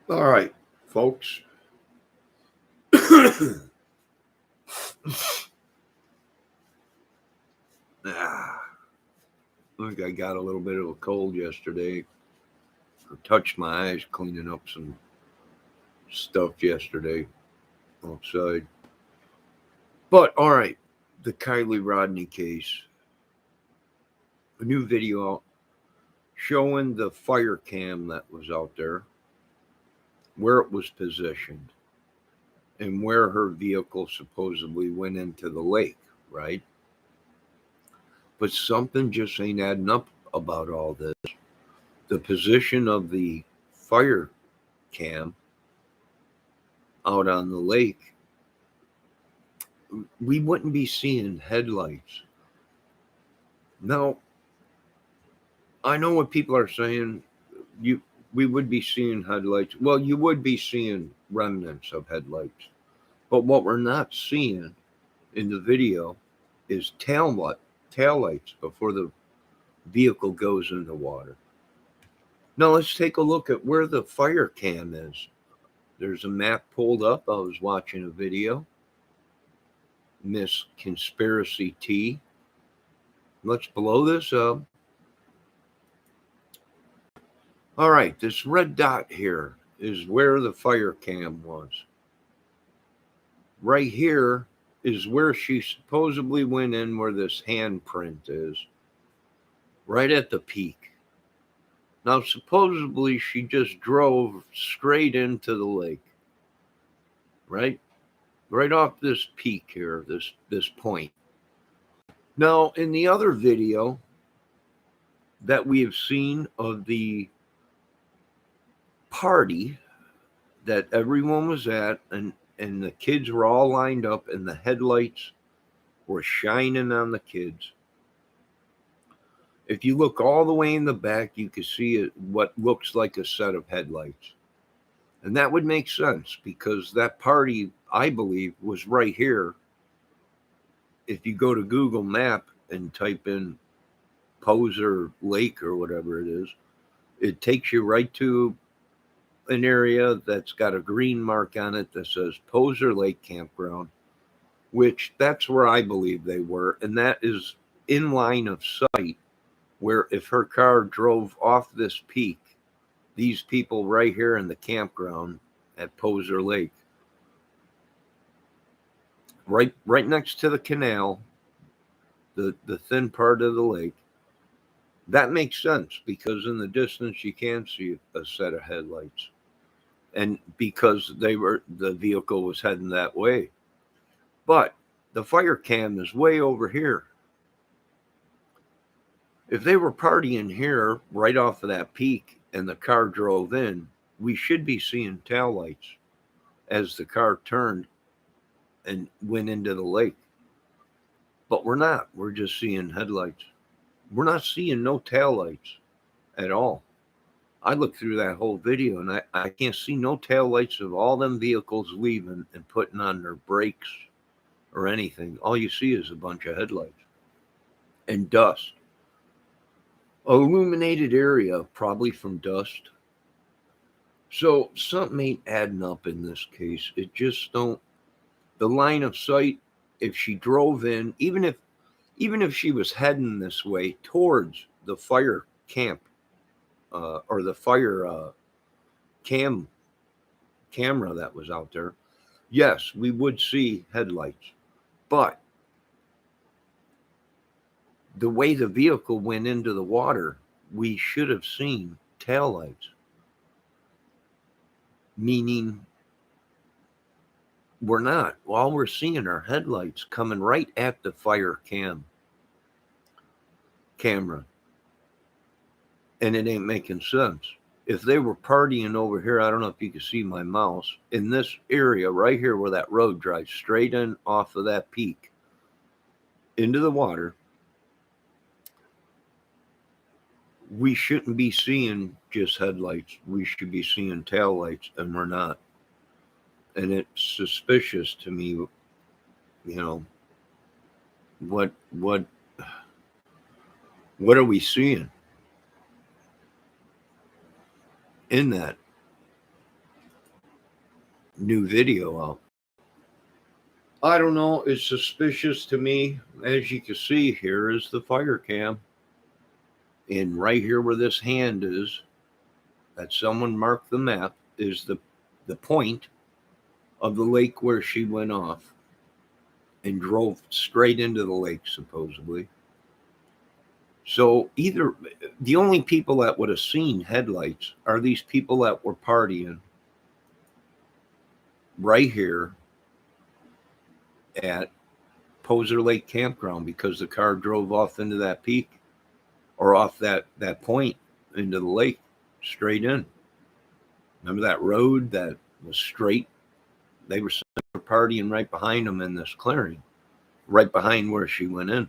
All right, folks. I think I got a little bit of a cold yesterday. I touched my eyes cleaning up some stuff yesterday outside. But all right, the Kylie Rodney case. A new video out showing the fire cam that was out there, where it was positioned, and where her vehicle supposedly went into the lake, right? But something just ain't adding up about all this. The position of the fire cam out on the lake, we wouldn't be seeing headlights. Now, I know what people are saying. You, we would be seeing headlights. Well, you would be seeing remnants of headlights, but what we're not seeing in the video is tail lights before the vehicle goes in the water. Now let's take a look at where the fire cam is. There's a map pulled up. I was watching a video. Miss Conspiracy T. Let's blow this up. All right, this red dot here is where the fire cam was. Right here is where she supposedly went in, where this handprint is, right at the peak. Now, supposedly she just drove straight into the lake, right? Right off this peak here, this point. Now, in the other video that we have seen of the party that everyone was at, and the kids were all lined up and the headlights were shining on the kids. If you look all the way in the back, you can see what looks like a set of headlights. And that would make sense because that party, I believe, was right here. If you go to Google Map and type in Poser Lake or whatever it is, it takes you right to an area that's got a green mark on it that says Poser Lake Campground, which that's where I believe they were. And that is in line of sight where if her car drove off this peak, these people right here in the campground at Poser Lake, right next to the canal, the thin part of the lake, that makes sense because in the distance you can see a set of headlights. And because the vehicle was heading that way. But the fire cam is way over here. If they were partying here right off of that peak and the car drove in, we should be seeing taillights as the car turned and went into the lake. But we're not. We're just seeing headlights. We're not seeing no taillights at all. I looked through that whole video and I can't see no taillights of all them vehicles leaving and putting on their brakes or anything. All you see is a bunch of headlights and dust. Illuminated area, probably from dust. So something ain't adding up in this case. It just don't. The line of sight, if she drove in, even if she was heading this way towards the fire camp or the fire camera that was out there, yes, we would see headlights. But the way the vehicle went into the water, we should have seen taillights. Meaning we're not. All we're seeing are headlights coming right at the fire camera. And it ain't making sense. If they were partying over here, I don't know if you can see my mouse, in this area right here where that road drives straight in off of that peak into the water, we shouldn't be seeing just headlights. We should be seeing taillights, and we're not. And it's suspicious to me, you know, what are we seeing in that? new video out. I don't know. It's suspicious to me. As you can see, here is the fire cam. And right here where this hand is, that someone marked the map, is the point of the lake where she went off and drove straight into the lake, supposedly. So either the only people that would have seen headlights are these people that were partying right here at Poser Lake Campground, because the car drove off into that peak or off that point into the lake straight in. Remember that road that was straight? They were partying right behind them in this clearing, right behind where she went in.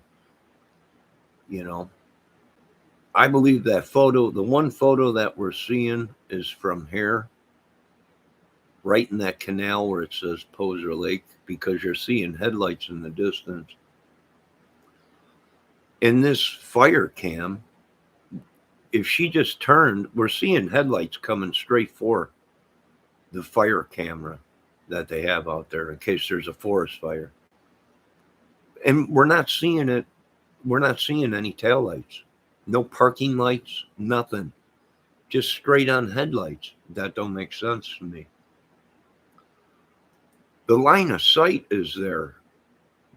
You know, I believe that photo, the one photo that we're seeing, is from here, right in that canal where it says Poser Lake, because you're seeing headlights in the distance. In this fire cam, if she just turned, we're seeing headlights coming straight for the fire camera that they have out there in case there's a forest fire. And we're not seeing it. We're not seeing any taillights, no parking lights, nothing. Just straight on headlights. That don't make sense to me. The line of sight is there,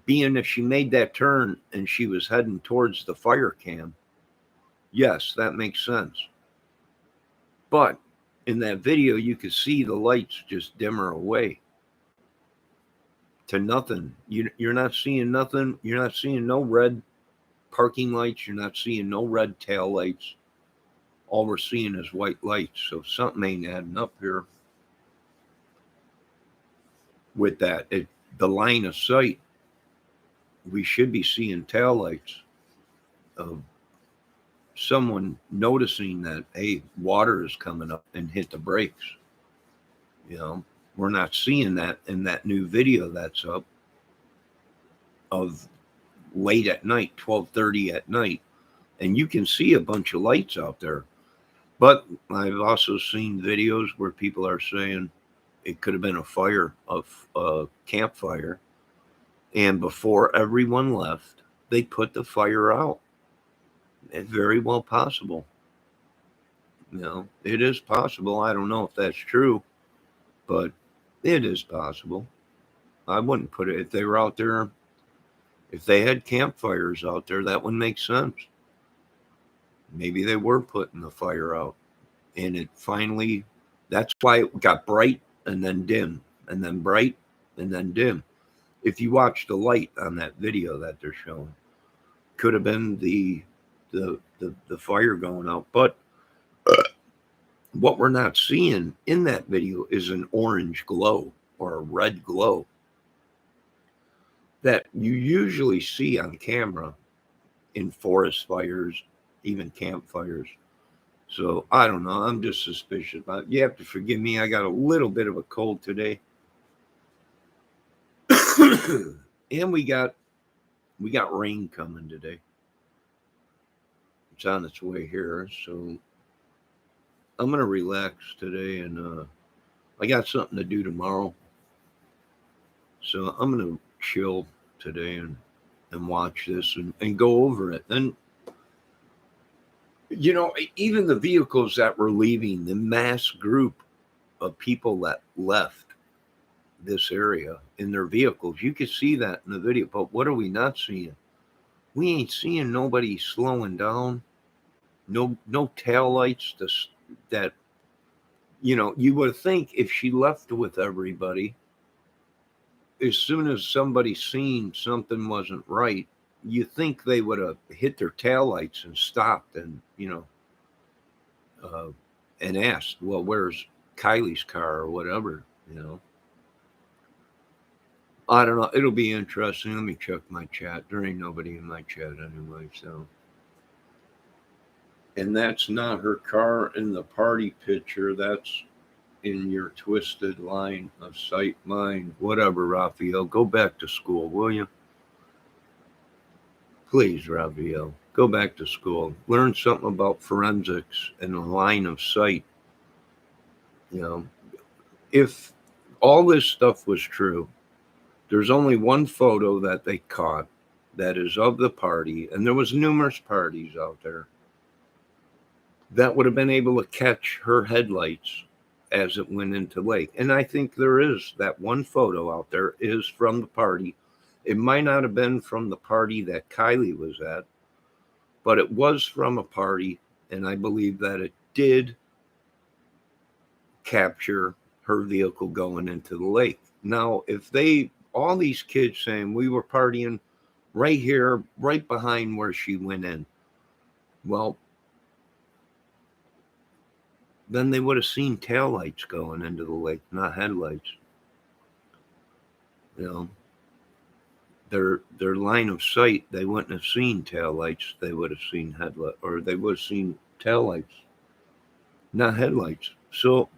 being if she made that turn and she was heading towards the fire cam. Yes, that makes sense. But in that video, you could see the lights just dimmer away to nothing. You're not seeing nothing. You're not seeing no red parking lights. You're not seeing no red tail lights. All we're seeing is white lights. So something ain't adding up here with that. The line of sight, we should be seeing tail lights of someone noticing that, hey, water is coming up, and hit the brakes. You know, we're not seeing that in that new video that's up of late at night, 12:30 at night. And you can see a bunch of lights out there. But I've also seen videos where people are saying it could have been a fire, a campfire. And before everyone left, they put the fire out. It's very well possible. You know, it is possible. I don't know if that's true, but it is possible. I wouldn't put it, if they were out there, if they had campfires out there, that would make sense. Maybe they were putting the fire out, and it finally, that's why it got bright and then dim and then bright and then dim. If you watch the light on that video that they're showing, could have been the fire going out. But what we're not seeing in that video is an orange glow or a red glow that you usually see on camera in forest fires, even campfires. So I don't know. I'm just suspicious about it. You have to forgive me. I got a little bit of a cold today. And we got rain coming today. It's on its way here. So I'm going to relax today, and I got something to do tomorrow. So I'm going to chill today and watch this and go over it. And, you know, even the vehicles that were leaving, the mass group of people that left this area in their vehicles, you could see that in the video. But what are we not seeing? We ain't seeing nobody slowing down. No tail lights that, you know, you would think if she left with everybody, as soon as somebody seen something wasn't right, you think they would have hit their taillights and stopped and, you know, and asked, well, where's Kylie's car or whatever, you know. I don't know. It'll be interesting. Let me check my chat. There ain't nobody in my chat anyway, so. And that's not her car in the party picture. That's in your twisted line of sight mind. Whatever, Raphael. Go back to school, will you? Please, Raphael. Go back to school. Learn something about forensics and the line of sight. You know, if All this stuff was true. There's only one photo that they caught that is of the party, and there was numerous parties out there that would have been able to catch her headlights as it went into lake. And I think there is that one photo out there is from the party. It might not have been from the party that Kiely was at, but it was from a party, and I believe that it did capture her vehicle going into the lake. Now, if all these kids saying we were partying right here, right behind where she went in, well, then they would have seen taillights going into the lake, not headlights. You know, their line of sight, they wouldn't have seen taillights. They would have seen headlight, or they would have seen taillights, not headlights. So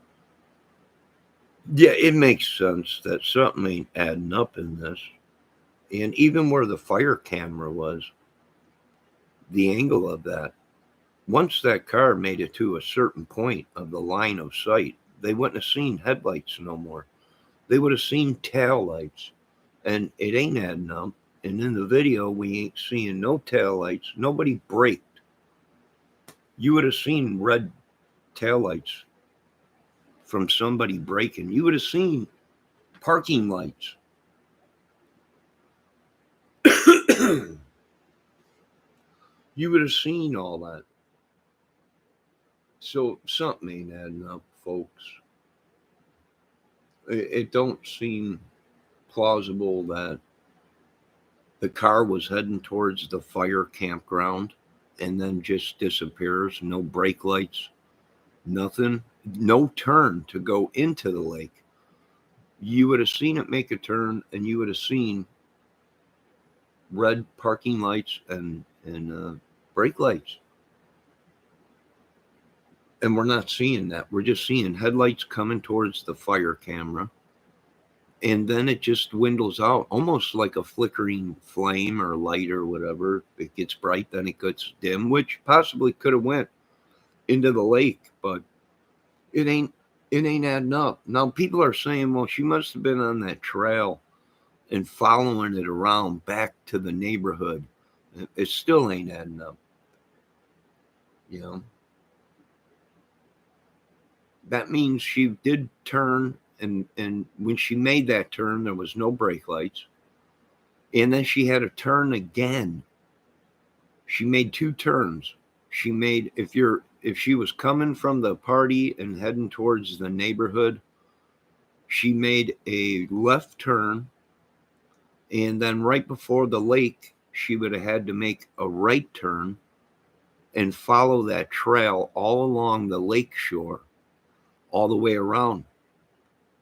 yeah, it makes sense that something ain't adding up in this. And even where the fire camera was, the angle of that, once that car made it to a certain point of the line of sight, they wouldn't have seen headlights no more. They would have seen tail lights, and it ain't adding up. And in the video, we ain't seeing no tail lights. Nobody braked. You would have seen red tail lights from somebody braking. You would have seen parking lights. You would have seen all that. So something ain't adding up, folks. It don't seem plausible that the car was heading towards the fire campground and then just disappears. No brake lights, nothing, no turn to go into the lake. You would have seen it make a turn, and you would have seen red parking lights and brake lights. And we're not seeing that. We're just seeing headlights coming towards the fire camera. And then it just dwindles out, almost like a flickering flame or light or whatever. It gets bright, then it gets dim, which possibly could have went into the lake, but it ain't adding up. Now people are saying, well, she must have been on that trail and following it around back to the neighborhood. It still ain't adding up. You know, that means she did turn, and when she made that turn, there was no brake lights. And then she had to turn again. She made two turns. She made, if she was coming from the party and heading towards the neighborhood, she made a left turn, and then right before the lake, she would have had to make a right turn and follow that trail all along the lake shore, all the way around.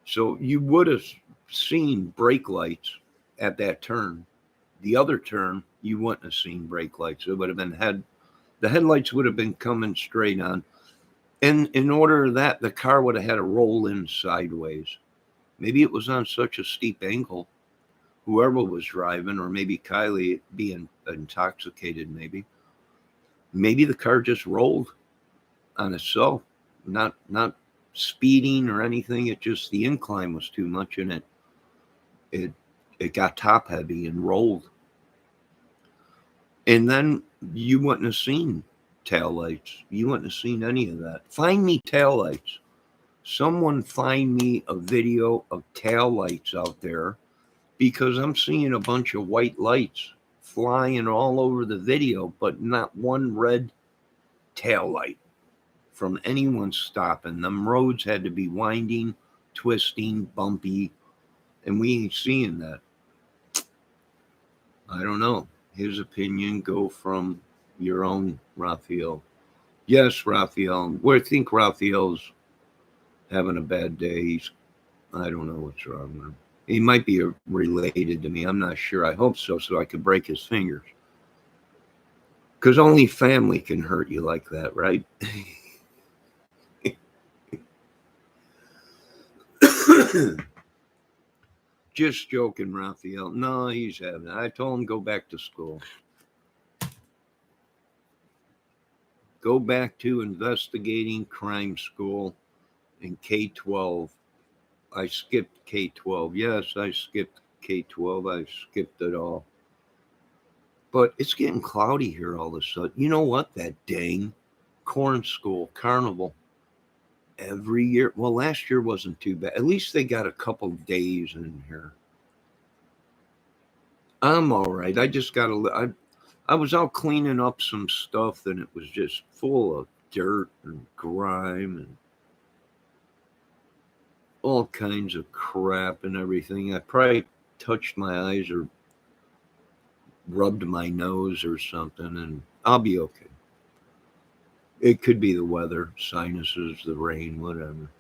So you would have seen brake lights at that turn. The other turn, you wouldn't have seen brake lights. It would have been the headlights would have been coming straight on. And in order that, the car would have had to roll in sideways. Maybe it was on such a steep angle, whoever was driving, or maybe Kiely being intoxicated, maybe the car just rolled on itself, not speeding or anything. It just, the incline was too much, and it got top heavy and rolled. And then you wouldn't have seen tail lights. You wouldn't have seen any of that. Find me tail lights. Someone find me a video of tail lights out there, because I'm seeing a bunch of white lights flying all over the video, but not one red tail light from anyone stopping. Them roads had to be winding, twisting, bumpy, and we ain't seeing that. I don't know. His opinion, go from your own, Raphael. Yes, Raphael. I think Raphael's having a bad day. I don't know what's wrong with him. He might be related to me. I'm not sure. I hope so I could break his fingers. Because only family can hurt you like that, right? Just joking, Raphael. No, he's having it. I told him go back to school. Go back to investigating crime school in K-12. I skipped K-12. Yes, I skipped K-12. I skipped it all. But it's getting cloudy here all of a sudden. You know what? That dang corn school carnival every year. Well, last year wasn't too bad. At least they got a couple days in here. I'm all right. I just got to. I was out cleaning up some stuff, and it was just full of dirt and grime and all kinds of crap and everything. I probably touched my eyes or rubbed my nose or something, and I'll be okay. It could be the weather, sinuses, the rain, whatever.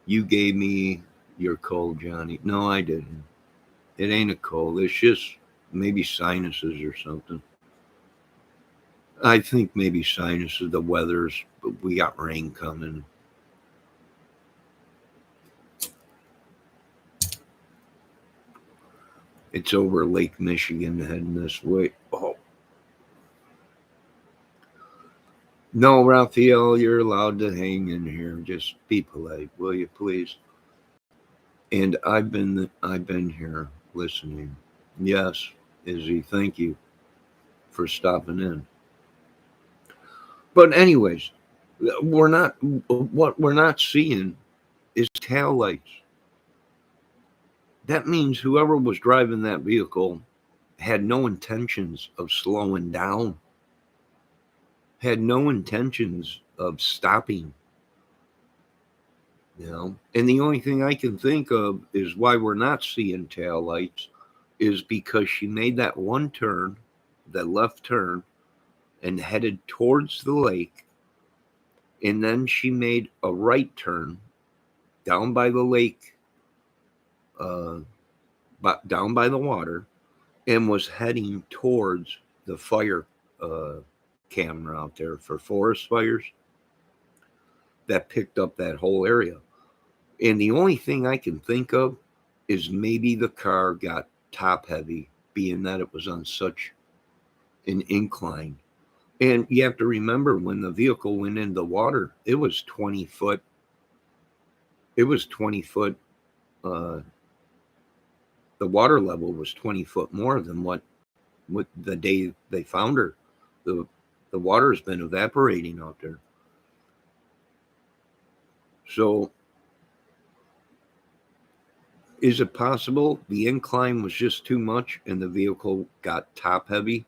You gave me your cold, Johnny. No, I didn't. It ain't a cold. It's just maybe sinuses or something. I think maybe sinuses, the weather's, but we got rain coming. It's over Lake Michigan heading this way. Oh, no, Raphael, you're allowed to hang in here. Just be polite, will you, please? And I've been here listening. Yes, Izzy, thank you for stopping in. But anyways, we're not what we're not seeing is tail lights. That means whoever was driving that vehicle had no intentions of slowing down, had no intentions of stopping, you know. And the only thing I can think of is why we're not seeing tail lights is because she made that one turn, that left turn, and headed towards the lake. And then she made a right turn down by the lake, uh, down by the water, and was heading towards the fire uh, camera out there for forest fires that picked up that whole area. And the only thing I can think of is maybe the car got top heavy, being that it was on such an incline. And you have to remember when the vehicle went into the water, it was 20 foot. It was 20 foot. Uh, the water level was 20 foot more than what the day they found her. The the water has been evaporating out there. So is it possible the incline was just too much and the vehicle got top heavy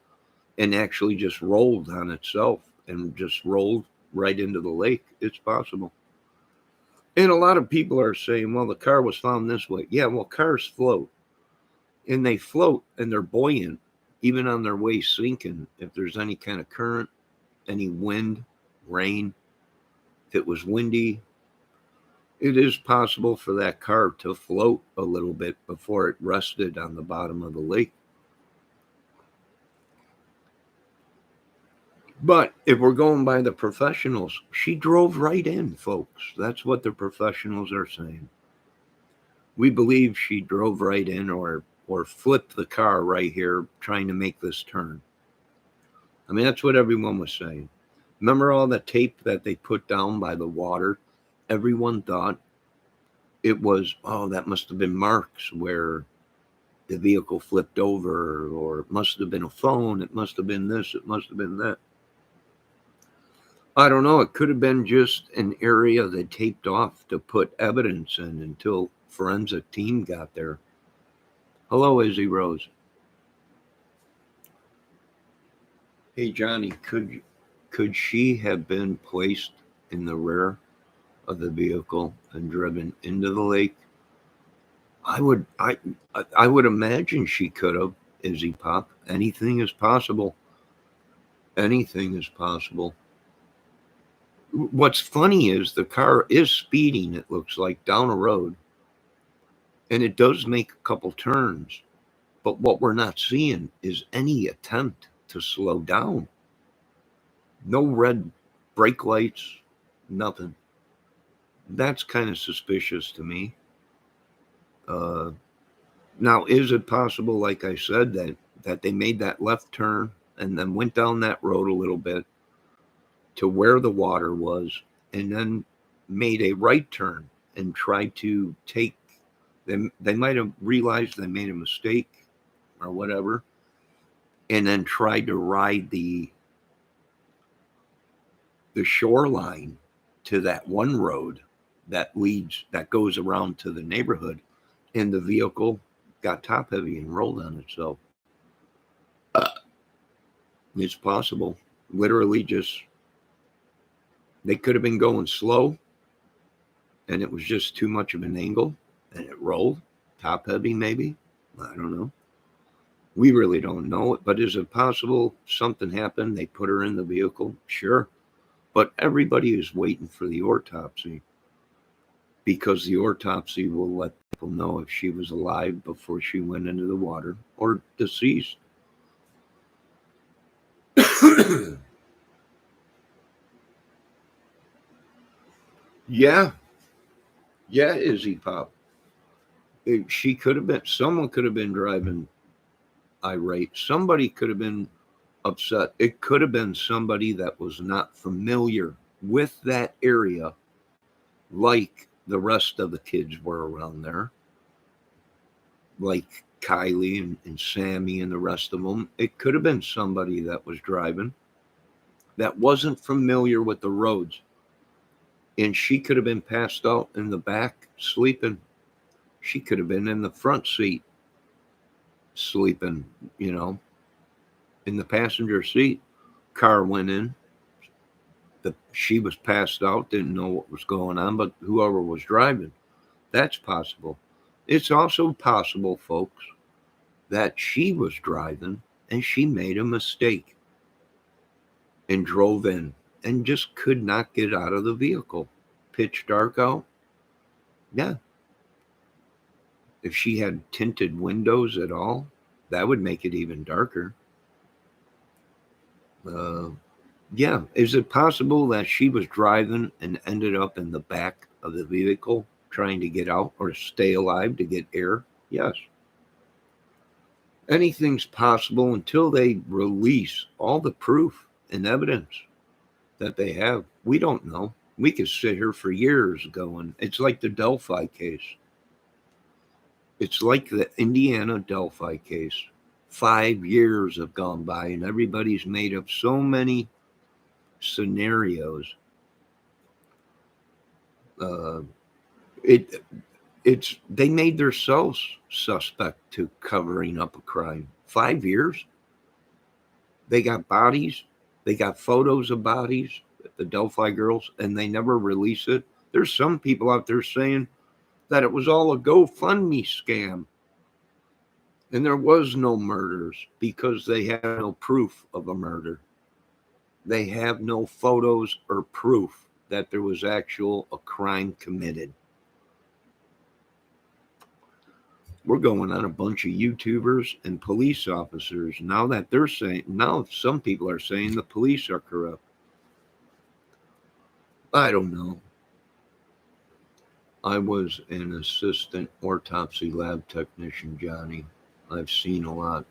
and actually just rolled on itself and just rolled right into the lake? It's possible. And a lot of people are saying, well, the car was found this way. Yeah, well, cars float and they float and they're buoyant even on their way sinking. If there's any kind of current, any wind, rain, if it was windy, it is possible for that car to float a little bit before it rested on the bottom of the lake. But if we're going by the professionals, she drove right in, folks. That's what the professionals are saying. We believe she drove right in or flipped the car right here trying to make this turn. I mean, that's what everyone was saying. Remember all the tape that they put down by the water? Everyone thought it was, oh, that must have been marks where the vehicle flipped over, or it must have been a phone, it must have been this, it must have been that. I don't know. It could have been just an area they taped off to put evidence in until forensic team got there. Hello, Izzy Rose. Hey, Johnny, could she have been placed in the rear of the vehicle and driven into the lake? I would imagine she could have, Izzy Pop. Anything is possible. Anything is possible. What's funny is the car is speeding, it looks like, down a road, and it does make a couple turns. But what we're not seeing is any attempt to slow down. No red brake lights, nothing. That's kind of suspicious to me. Uh, Now, is it possible, like I said, that they made that left turn and then went down that road a little bit to where the water was and then made a right turn and tried to take them. They might have realized they made a mistake or whatever, and then tried to ride the shoreline to that one road that goes around to the neighborhood, and the vehicle got top heavy and rolled on itself. It's possible. Literally, just they could have been going slow, and it was just too much of an angle, and it rolled top heavy. Maybe, I don't know. We really don't know it, but is it possible something happened? They put her in the vehicle, sure, but everybody is waiting for the autopsy, because the autopsy will let people know if she was alive before she went into the water or deceased. Yeah, yeah, Izzy Pop. She could have been, someone could have been driving irate. Somebody could have been upset. It could have been somebody that was not familiar with that area, like the rest of the kids were around there, like Kylie and Sammy and the rest of them. It could have been somebody that was driving that wasn't familiar with the roads. And she could have been passed out in the back sleeping. She could have been in the front seat sleeping, you know, in the passenger seat. Car went in. She was passed out, didn't know what was going on, but whoever was driving, that's possible. It's also possible, folks, that she was driving and she made a mistake and drove in and just could not get out of the vehicle. Pitch dark out. Yeah. If she had tinted windows at all, that would make it even darker. Uh, yeah. Is it possible that she was driving and ended up in the back of the vehicle trying to get out or stay alive to get air? Yes. Anything's possible until they release all the proof and evidence that they have. We don't know. We could sit here for years going. It's like the Delphi case. It's like the Indiana Delphi case. 5 years have gone by and everybody's made up so many scenarios. Uh, it it's they made themselves suspect to covering up a crime. 5 years. They got bodies. They got photos of bodies, the Delphi girls, and they never release it. There's some people out there saying that it was all a GoFundMe scam and there was no murders because they have no proof of a murder. They have no photos or proof that there was actual a crime committed. We're going on a bunch of YouTubers and police officers now that they're saying, now some people are saying the police are corrupt. I don't know. I was an assistant autopsy lab technician, Johnny. I've seen a lot.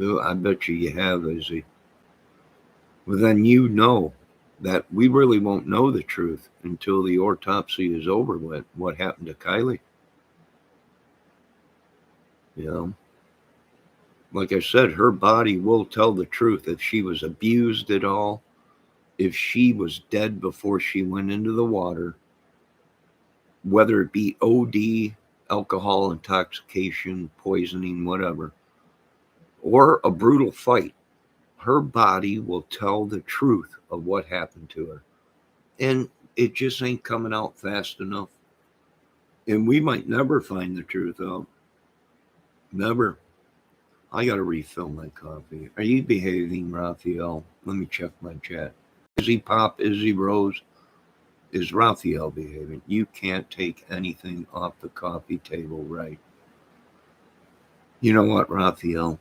I bet you have, Izzy. Well, then you know that we really won't know the truth until the autopsy is over with. What happened to Kylie? You know, like I said, her body will tell the truth if she was abused at all, if she was dead before she went into the water, whether it be OD, alcohol intoxication, poisoning, whatever, or a brutal fight. Her body will tell the truth of what happened to her. And it just ain't coming out fast enough. And we might never find the truth out. Never. I got to refill my coffee. Are you behaving, Raphael? Let me check my chat. Izzy Pop, Izzy Rose. Is Raphael behaving? You can't take anything off the coffee table, right? You know what, Raphael?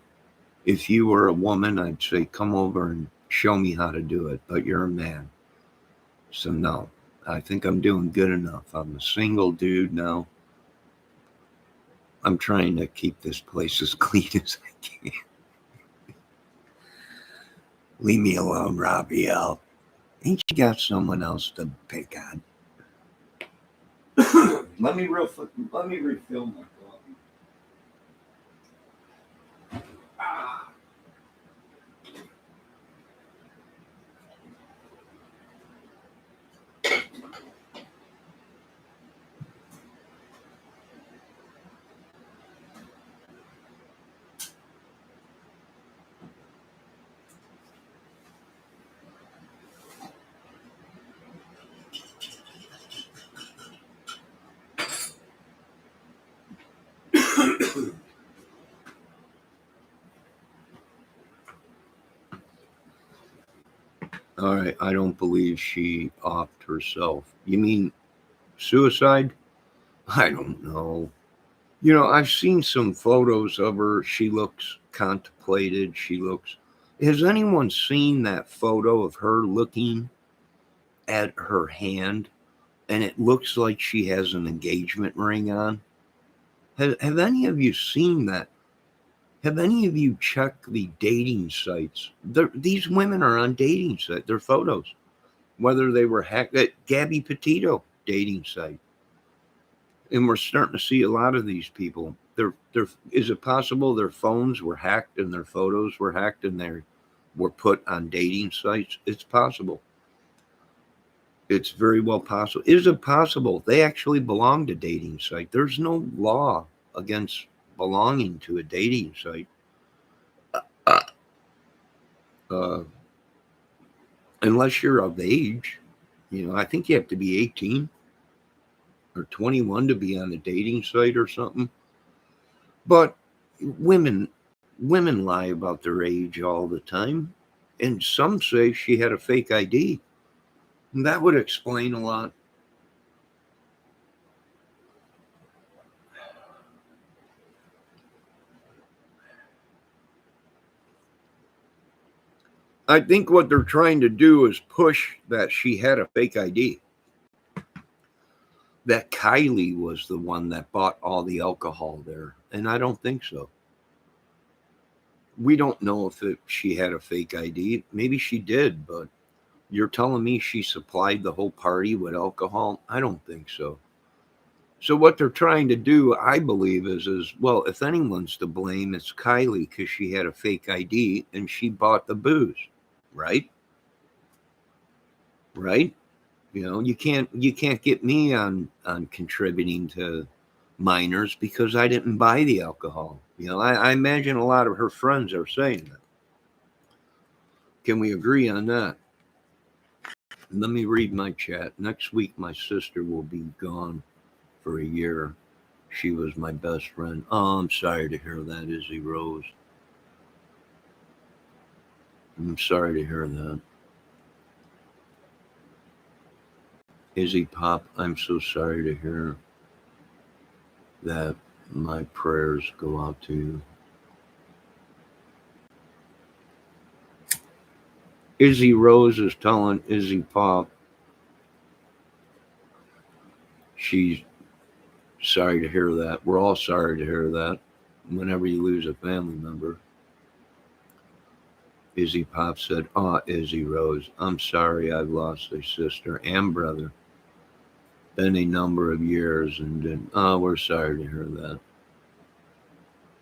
If you were a woman, I'd say, come over and show me how to do it. But you're a man. So no, I think I'm doing good enough. I'm a single dude now. I'm trying to keep this place as clean as I can. Leave me alone, Raphael. Ain't you got someone else to pick on? Let me refill my coffee. Ah. All right, I don't believe she offed herself. You mean suicide? I don't know. I've seen some photos of her. She looks contemplated. She looks. Has anyone seen that photo of her looking at her hand and it looks like she has an engagement ring on? Have any of you seen that? Have any of you checked the dating sites? These women are on dating sites. Their photos, whether they were hacked at Gabby Petito dating site, and we're starting to see a lot of these people. Is it possible their phones were hacked and their photos were hacked and they were put on dating sites? It's possible. It's very well possible. Is it possible they actually belong to dating site? There's no law against belonging to a dating site. Uh, Unless you're of age. I think you have to be 18 or 21 to be on a dating site or something. But women women lie about their age all the time, and some say she had a fake ID. And that would explain a lot. I think what they're trying to do is push that she had a fake ID. That Kiely was the one that bought all the alcohol there, and I don't think so. We don't know if she had a fake ID. Maybe she did, but you're telling me she supplied the whole party with alcohol? I don't think so. So what they're trying to do, I believe, is well, if anyone's to blame, it's Kylie because she had a fake ID and she bought the booze, right? Right? You can't get me on contributing to minors because I didn't buy the alcohol. I imagine a lot of her friends are saying that. Can we agree on that? Let me read my chat. Next week, my sister will be gone for a year. She was my best friend. Oh, I'm sorry to hear that, Izzy Rose. I'm sorry to hear that. Izzy Pop, I'm so sorry to hear that. My prayers go out to you. Izzy Rose is telling Izzy Pop she's sorry to hear that. We're all sorry to hear that whenever you lose a family member. Izzy Pop said, Izzy Rose, I'm sorry I've lost a sister and brother. Been a number of years and then, we're sorry to hear that.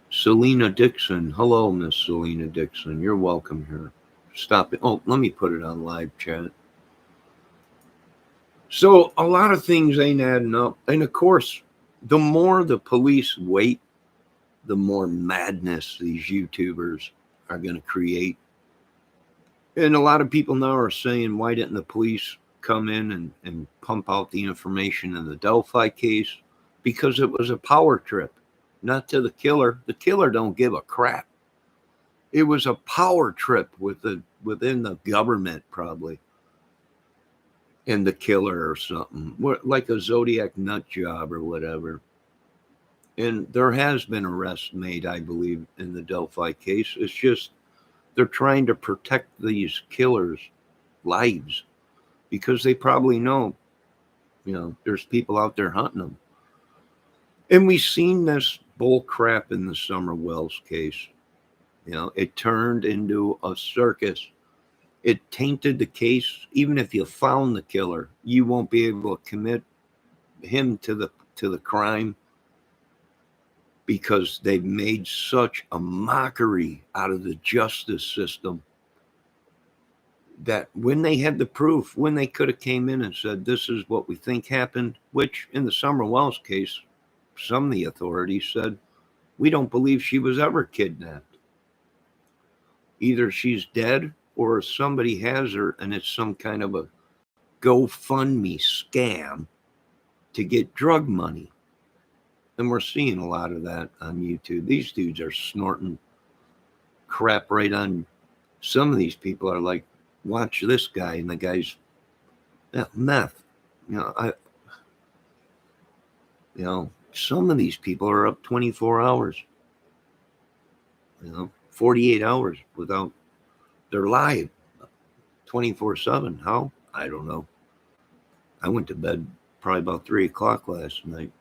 Selena Dixon. Hello, Miss Selena Dixon. You're welcome here. Stop it. Oh, let me put it on live chat. So a lot of things ain't adding up. And of course, the more the police wait, the more madness these YouTubers are going to create. And a lot of people now are saying, why didn't the police come in and pump out the information in the Delphi case? Because it was a power trip, not to the killer. The killer don't give a crap. It was a power trip within the government, probably, and the killer or something, like a Zodiac nut job or whatever. And there has been arrests made, I believe, in the Delphi case. It's just they're trying to protect these killers' lives because they probably know, there's people out there hunting them. And we've seen this bull crap in the Summer Wells case. It turned into a circus. It tainted the case. Even if you found the killer, you won't be able to commit him to to the crime because they've made such a mockery out of the justice system that when they had the proof, when they could have came in and said, this is what we think happened, which in the Summer Wells case, some of the authorities said, we don't believe she was ever kidnapped. Either she's dead or somebody has her and it's some kind of a GoFundMe scam to get drug money. And we're seeing a lot of that on YouTube. These dudes are snorting crap right on. Some of these people are like, watch this guy, and the guy's meth. Some of these people are up 24 hours, 48 hours without, they're live 24/7. How? I don't know. I went to bed probably about 3 o'clock last night.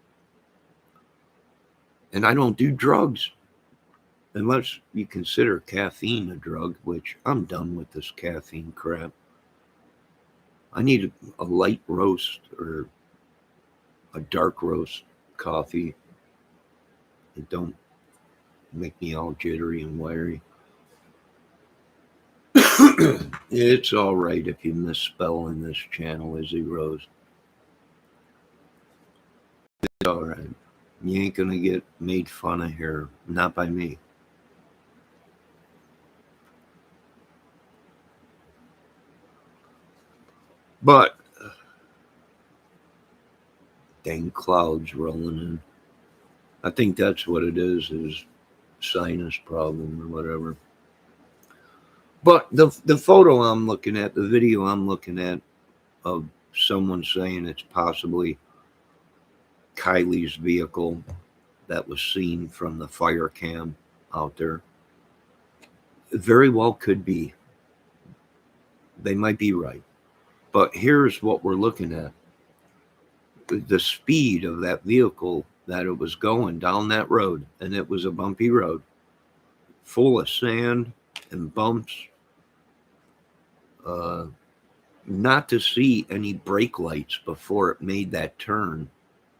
And I don't do drugs unless you consider caffeine a drug, which I'm done with this caffeine crap. I need a light roast or a dark roast coffee. It don't make me all jittery and wiry. It's all right if you misspell in this channel, Izzy Rose. It's all right. You ain't gonna get made fun of here. Not by me. But dang clouds rolling in. I think that's what it is sinus problem or whatever. But the photo I'm looking at, the video I'm looking at of someone saying it's possibly Kiely's vehicle that was seen from the fire cam out there, it very well could be. They might be right. But here's what we're looking at. The speed of that vehicle that it was going down that road, and it was a bumpy road full of sand and bumps. Not to see any brake lights before it made that turn,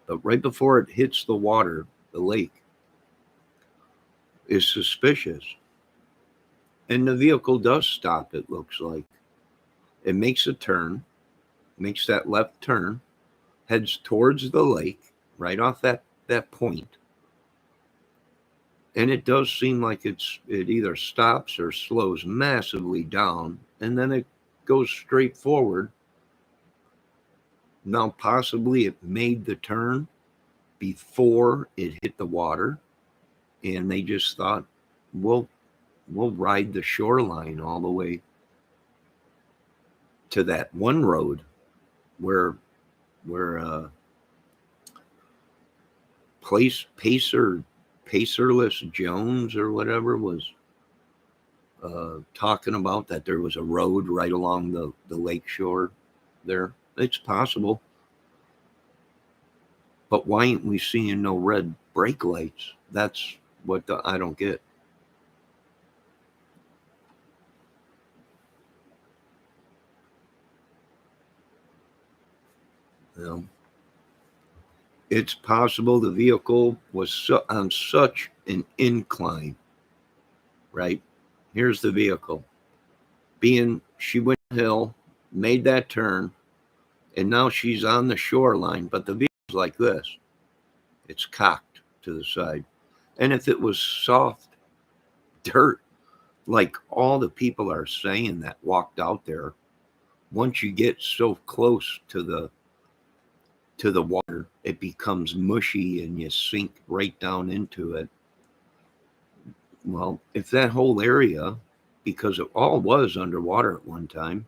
but right before it hits the water, the lake, is suspicious. And the vehicle does stop, it looks like. It makes a turn, makes that left turn, heads towards the lake, right off that point. And it does seem like it either stops or slows massively down, and then it goes straight forward. Now, possibly it made the turn before it hit the water, and they just thought, we'll ride the shoreline all the way to that one road where Pacerless Jones or whatever was talking about that there was a road right along the lake shore there. It's possible. But why ain't we seeing no red brake lights? That's what I don't get. It's possible the vehicle was on such an incline, right? Here's the vehicle. She went hill, made that turn, and now she's on the shoreline, but the vehicle's like this. It's cocked to the side. And if it was soft dirt, like all the people are saying that walked out there, once you get so close to the water, it becomes mushy and you sink right down into it. Well, if that whole area, because it all was underwater at one time,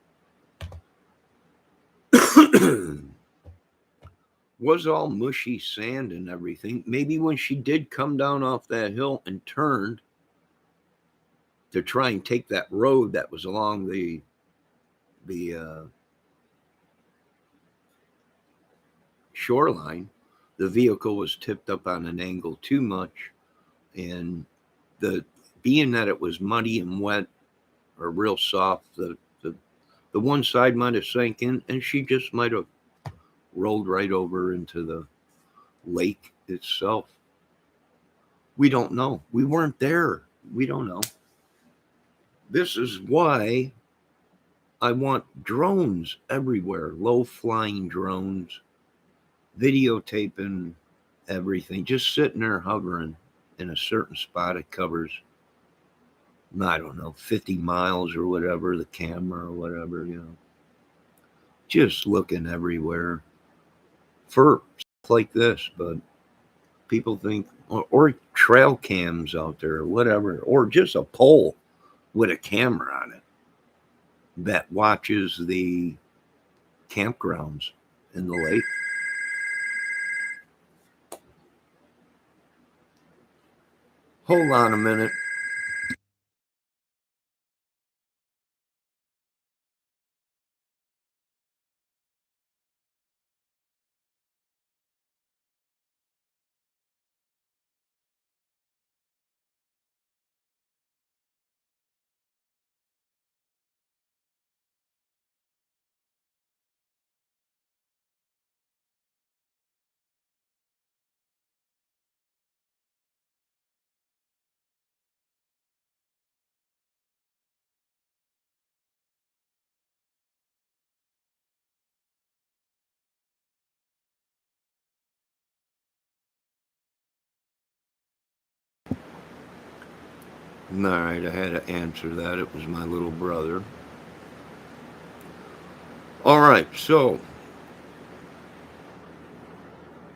was all mushy sand and everything, maybe when she did come down off that hill and turned to try and take that road that was along the shoreline, the vehicle was tipped up on an angle too much, and being that it was muddy and wet or real soft, the one side might have sank in, and she just might have rolled right over into lake itself. We don't know. We weren't there. We don't know. This is why I want drones everywhere, low flying drones, videotaping everything, just sitting there hovering in a certain spot. It covers, I don't know, 50 miles or whatever, the camera or whatever, just looking everywhere for stuff like this. But people think, or trail cams out there, or whatever, or just a pole with a camera on it that watches the campgrounds in the lake. Hold on a minute. All right, I had to answer that. It was my little brother. All right, so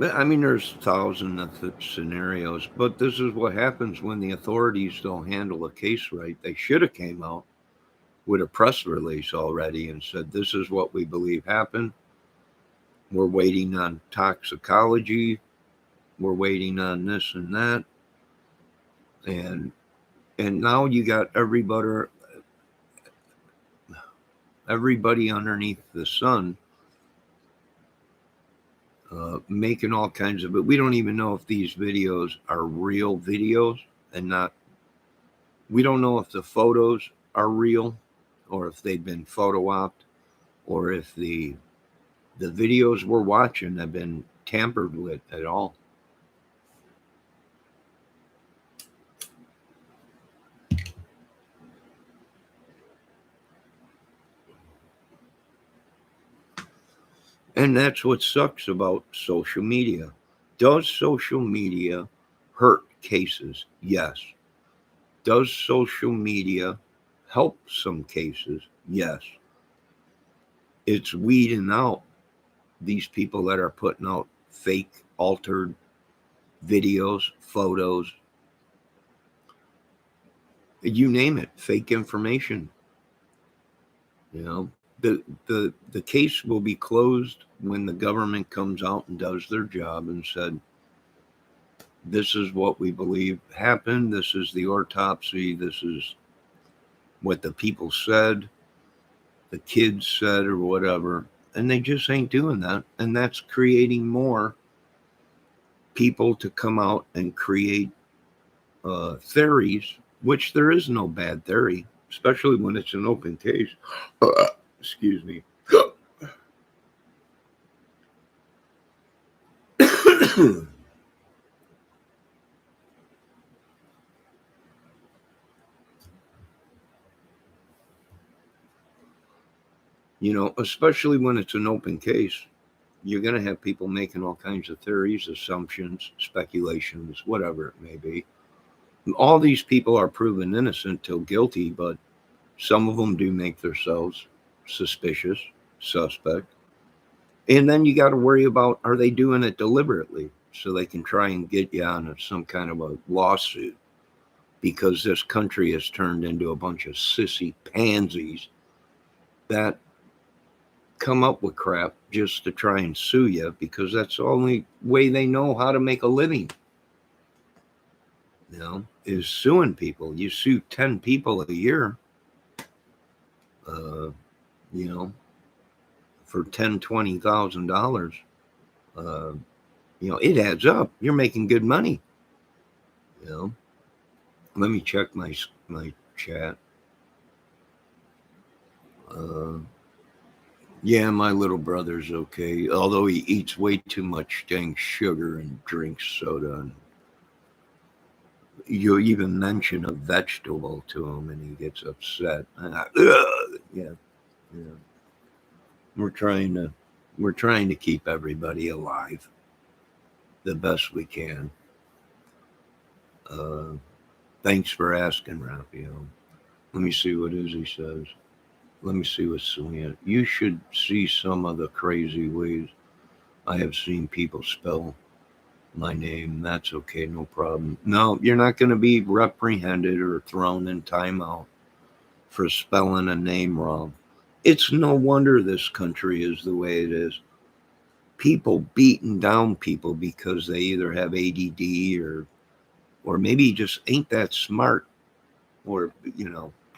I mean, there's thousands of scenarios, but this is what happens when the authorities don't handle a case right. They should have came out with a press release already and said, "This is what we believe happened. We're waiting on toxicology. We're waiting on this and that." And now you got everybody underneath the sun making all kinds of, but we don't even know if these videos are real videos and not. We don't know if the photos are real or if they've been photo opted or if the videos we're watching have been tampered with at all. And that's what sucks about social media. Does social media hurt cases? Yes. Does social media help some cases? Yes. It's weeding out these people that are putting out fake, altered videos, photos, you name it, fake information. The case will be closed when the government comes out and does their job and said, this is what we believe happened. This is the autopsy. This is what the people said, the kids said, or whatever. And they just ain't doing that. And that's creating more people to come out and create theories, which there is no bad theory, especially when it's an open case. Excuse me. Especially when it's an open case, you're going to have people making all kinds of theories, assumptions, speculations, whatever it may be. All these people are proven innocent till guilty, but some of them do make themselves suspicious, suspect. And then you got to worry about, are they doing it deliberately so they can try and get you on some kind of a lawsuit because this country has turned into a bunch of sissy pansies that come up with crap just to try and sue you because that's the only way they know how to make a living, is suing people. You sue 10 people a year, uh, you know, for $10,000, $20,000. It adds up. You're making good money. Let me check my chat. Yeah, my little brother's okay, although he eats way too much dang sugar and drinks soda. And you even mention a vegetable to him, and he gets upset. Yeah, yeah. We're trying to we're trying to keep everybody alive the best we can. Uh, Thanks for asking, Raphael. Let me see what Izzy says. Let me see what Selena. You should see some of the crazy ways I have seen people spell my name. That's okay, no problem. No, you're not going to be reprehended or thrown in timeout for spelling a name wrong. It's no wonder this country is the way it is. People beating down people because they either have ADD or maybe just ain't that smart, or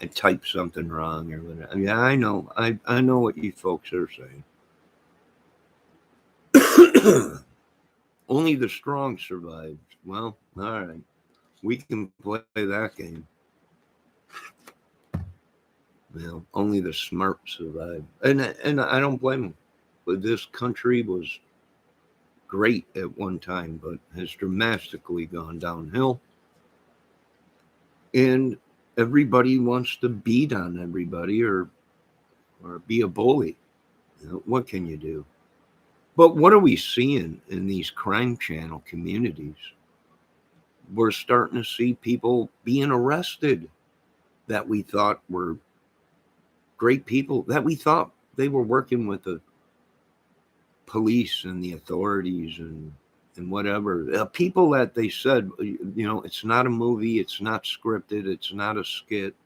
and type something wrong or whatever. Yeah, I know. I know what you folks are saying. Only the strong survive. Well, all right. We can play that game. Only the smart survive, and I don't blame them. But this country was great at one time, but has dramatically gone downhill, and everybody wants to beat on everybody or be a bully. What can you do? But what are we seeing in these crime channel communities? We're starting to see people being arrested that we thought were great people, that we thought they were working with the police and the authorities and whatever. People that they said, it's not a movie, it's not scripted, it's not a skit.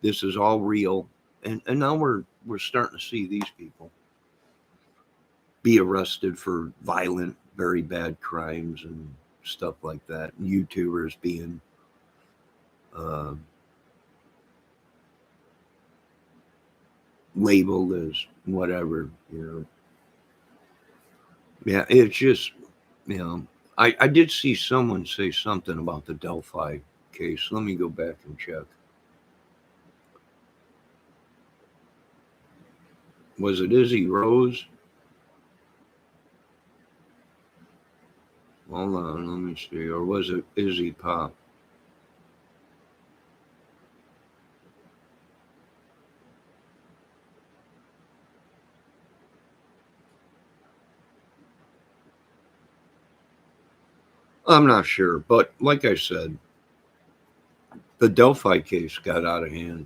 This is all real. And now we're starting to see these people be arrested for violent, very bad crimes and stuff like that. And YouTubers being uh, labeled as whatever. Yeah, it's just, you know, I did see someone say something about the Delphi case. Let me go back and check. Was it Izzy Rose? Hold on, let me see. Or was it Izzy Pop? I'm not sure, but like I said, the Delphi case got out of hand.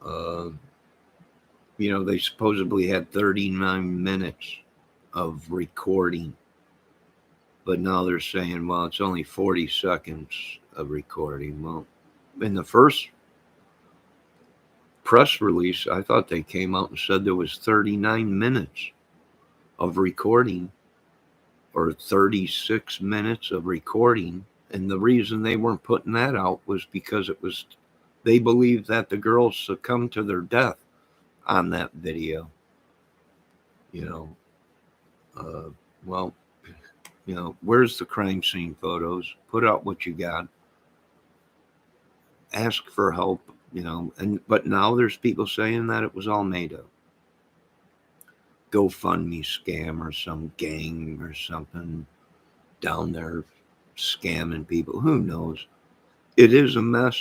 Uh, they supposedly had 39 minutes of recording, but now they're saying, well, it's only 40 seconds of recording. Well, in the first press release, I thought they came out and said there was 39 minutes of recording or 36 minutes of recording. And the reason they weren't putting that out was because they believed that the girls succumbed to their death on that video. You know, uh, well, where's the crime scene photos? Put out what you got. Ask for help. But now there's people saying that it was all made up. GoFundMe scam or some gang or something down there scamming people. Who knows? It is a mess.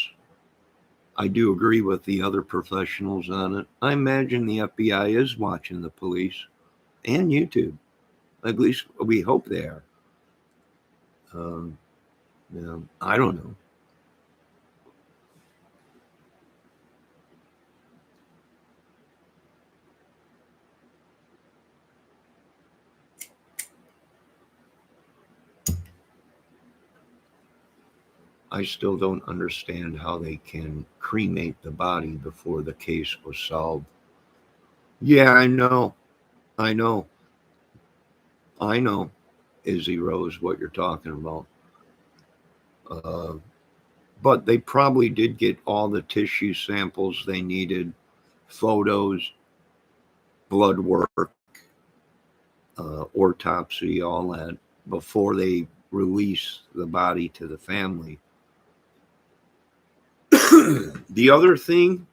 I do agree with the other professionals on it. I imagine the FBI is watching the police and YouTube. At least we hope they are. Um, I don't know. I still don't understand how they can cremate the body before the case was solved. Yeah, I know. I know. I know, Izzy Rose, what you're talking about. Uh, but they probably did get all the tissue samples they needed, photos, blood work, autopsy, all that, before they release the body to the family. The other thing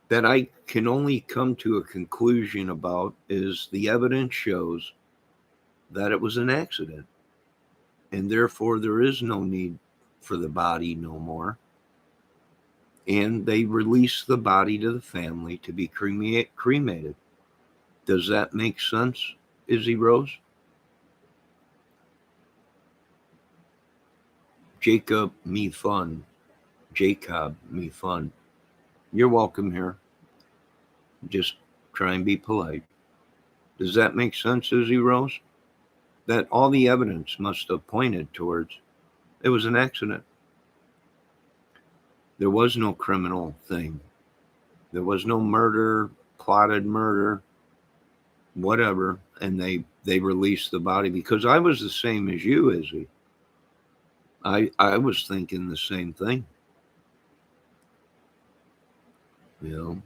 that I can only come to a conclusion about is the evidence shows that it was an accident, and therefore there is no need for the body no more. And they release the body to the family to be cremated. Does that make sense, Izzy Rose? Jacob me fun. You're welcome here. Just try and be polite. Does that make sense, Izzy Rose? That all the evidence must have pointed towards it was an accident. There was no criminal thing. There was no murder, plotted murder, whatever. And they released the body because I was the same as you, Izzy. I was thinking the same thing. You know,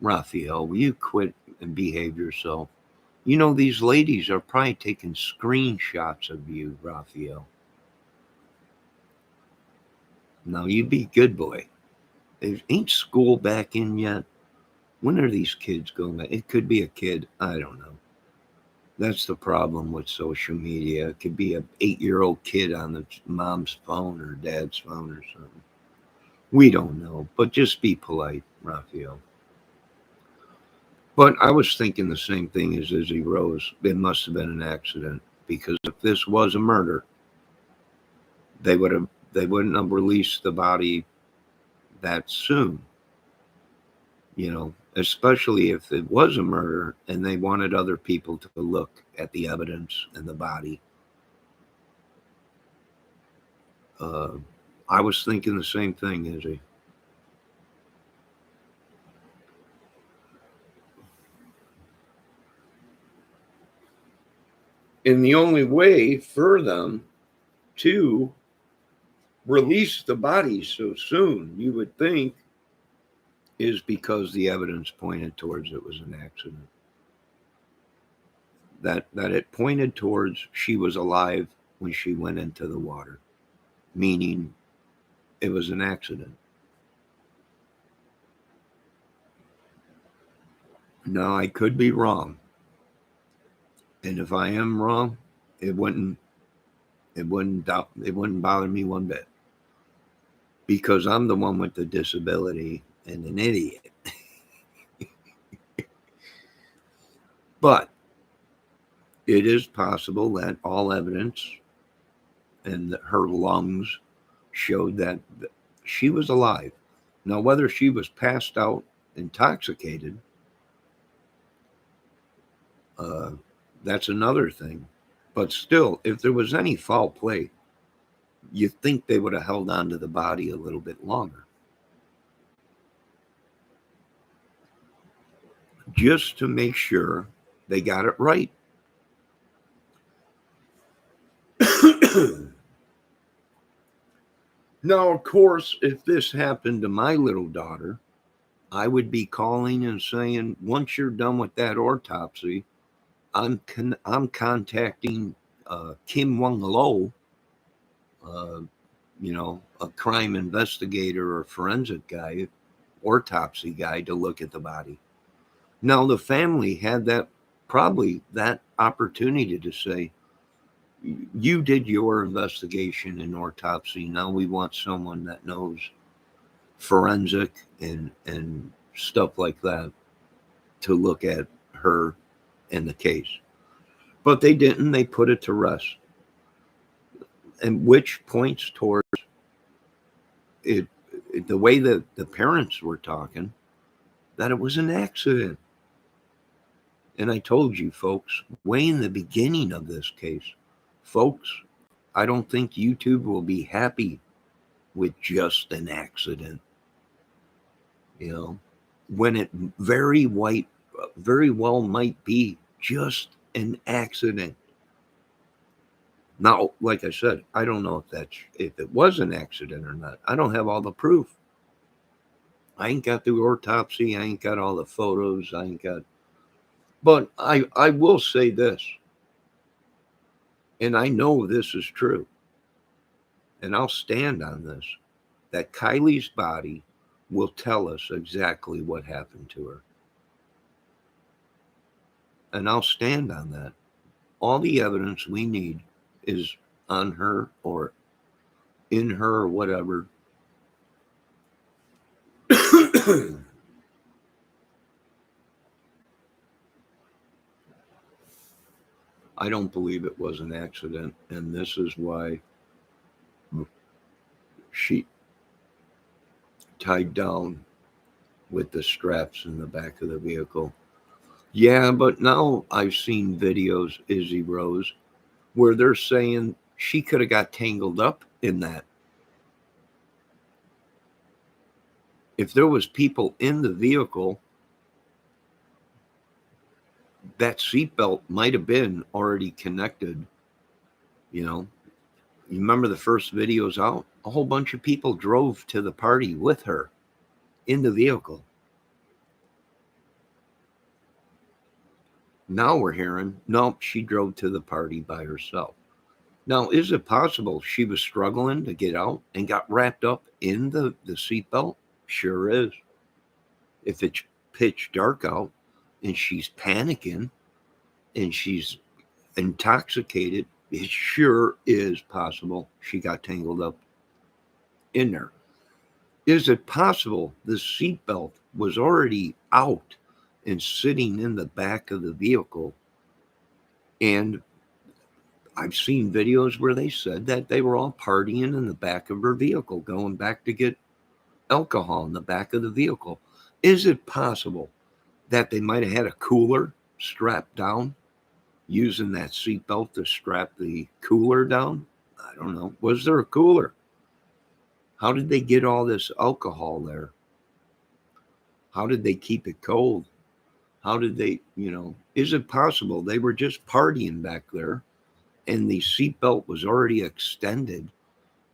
Raphael, will you quit and behave yourself? You know, these ladies are probably taking screenshots of you, Raphael. Now, you be good boy. Ain't school back in yet? When are these kids going back? It could be a kid. I don't know. That's the problem with social media. It could be an 8-year-old kid on the mom's phone or dad's phone or something. We don't know, but just be polite, Raphael. But I was thinking the same thing as Izzy Rose. It must have been an accident because if this was a murder, they wouldn't have released the body that soon. You know, especially if it was a murder and they wanted other people to look at the evidence and the body. Uh, I was thinking the same thing, Izzy. And the only way for them to release the body so soon, you would think, is because the evidence pointed towards it was an accident. That it pointed towards she was alive when she went into the water, meaning it was an accident. Now I could be wrong, and if I am wrong, it wouldn't it wouldn't bother me one bit because I'm the one with the disability and an idiot. But it is possible that all evidence and her lungs showed that she was alive. Now, whether she was passed out, intoxicated, uh, that's another thing. But still, if there was any foul play, you think they would have held on to the body a little bit longer, just to make sure they got it right. Now, of course, if this happened to my little daughter, I would be calling and saying, once you're done with that autopsy, I'm contacting Kim Wong Lo, uh, a crime investigator or forensic guy, autopsy guy to look at the body. Now, the family had that opportunity to say, you did your investigation and autopsy. Now we want someone that knows forensic and stuff like that to look at her and the case. But they didn't. They put it to rest, and which points towards it. The way that the parents were talking, that it was an accident. And I told you, folks, way in the beginning of this case, folks, I don't think YouTube will be happy with just an accident. You know, when it very well might be just an accident. Now, like I said, I don't know if it was an accident or not. I don't have all the proof. I ain't got the autopsy. I ain't got all the photos. I ain't got. But I will say this, and I know this is true, and I'll stand on this, that Kiely's body will tell us exactly what happened to her. And I'll stand on that. All the evidence we need is on her or in her or whatever. I don't believe it was an accident, and this is why she tied down with the straps in the back of the vehicle. Yeah, but now I've seen videos, Izzy Rose, where they're saying she could have got tangled up in that. If there was people in the vehicle, that seatbelt might have been already connected. You know, you remember the first videos out? A whole bunch of people drove to the party with her in the vehicle. Now we're hearing, nope, she drove to the party by herself. Now, is it possible she was struggling to get out and got wrapped up in the seatbelt? Sure is. If it's pitch dark out and she's panicking and she's intoxicated, it sure is possible she got tangled up in there. Is it possible the seatbelt was already out and sitting in the back of the vehicle? And I've seen videos where they said that they were all partying in the back of her vehicle, going back to get alcohol in the back of the vehicle. Is it possible that they might have had a cooler strapped down, using that seatbelt to strap the cooler down? I don't know. Was there a cooler? How did they get all this alcohol there? How did they keep it cold? How did they, is it possible they were just partying back there and the seatbelt was already extended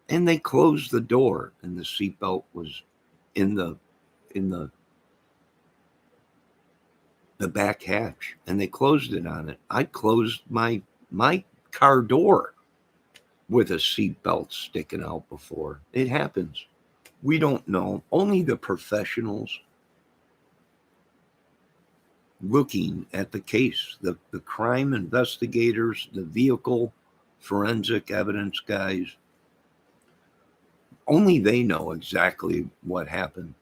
and they closed the door and the seatbelt was in the back hatch and they closed it on it? I closed my car door with a seatbelt sticking out before. It happens. We don't know. Only the professionals looking at the case, the crime investigators, the vehicle forensic evidence guys, only they know exactly what happened.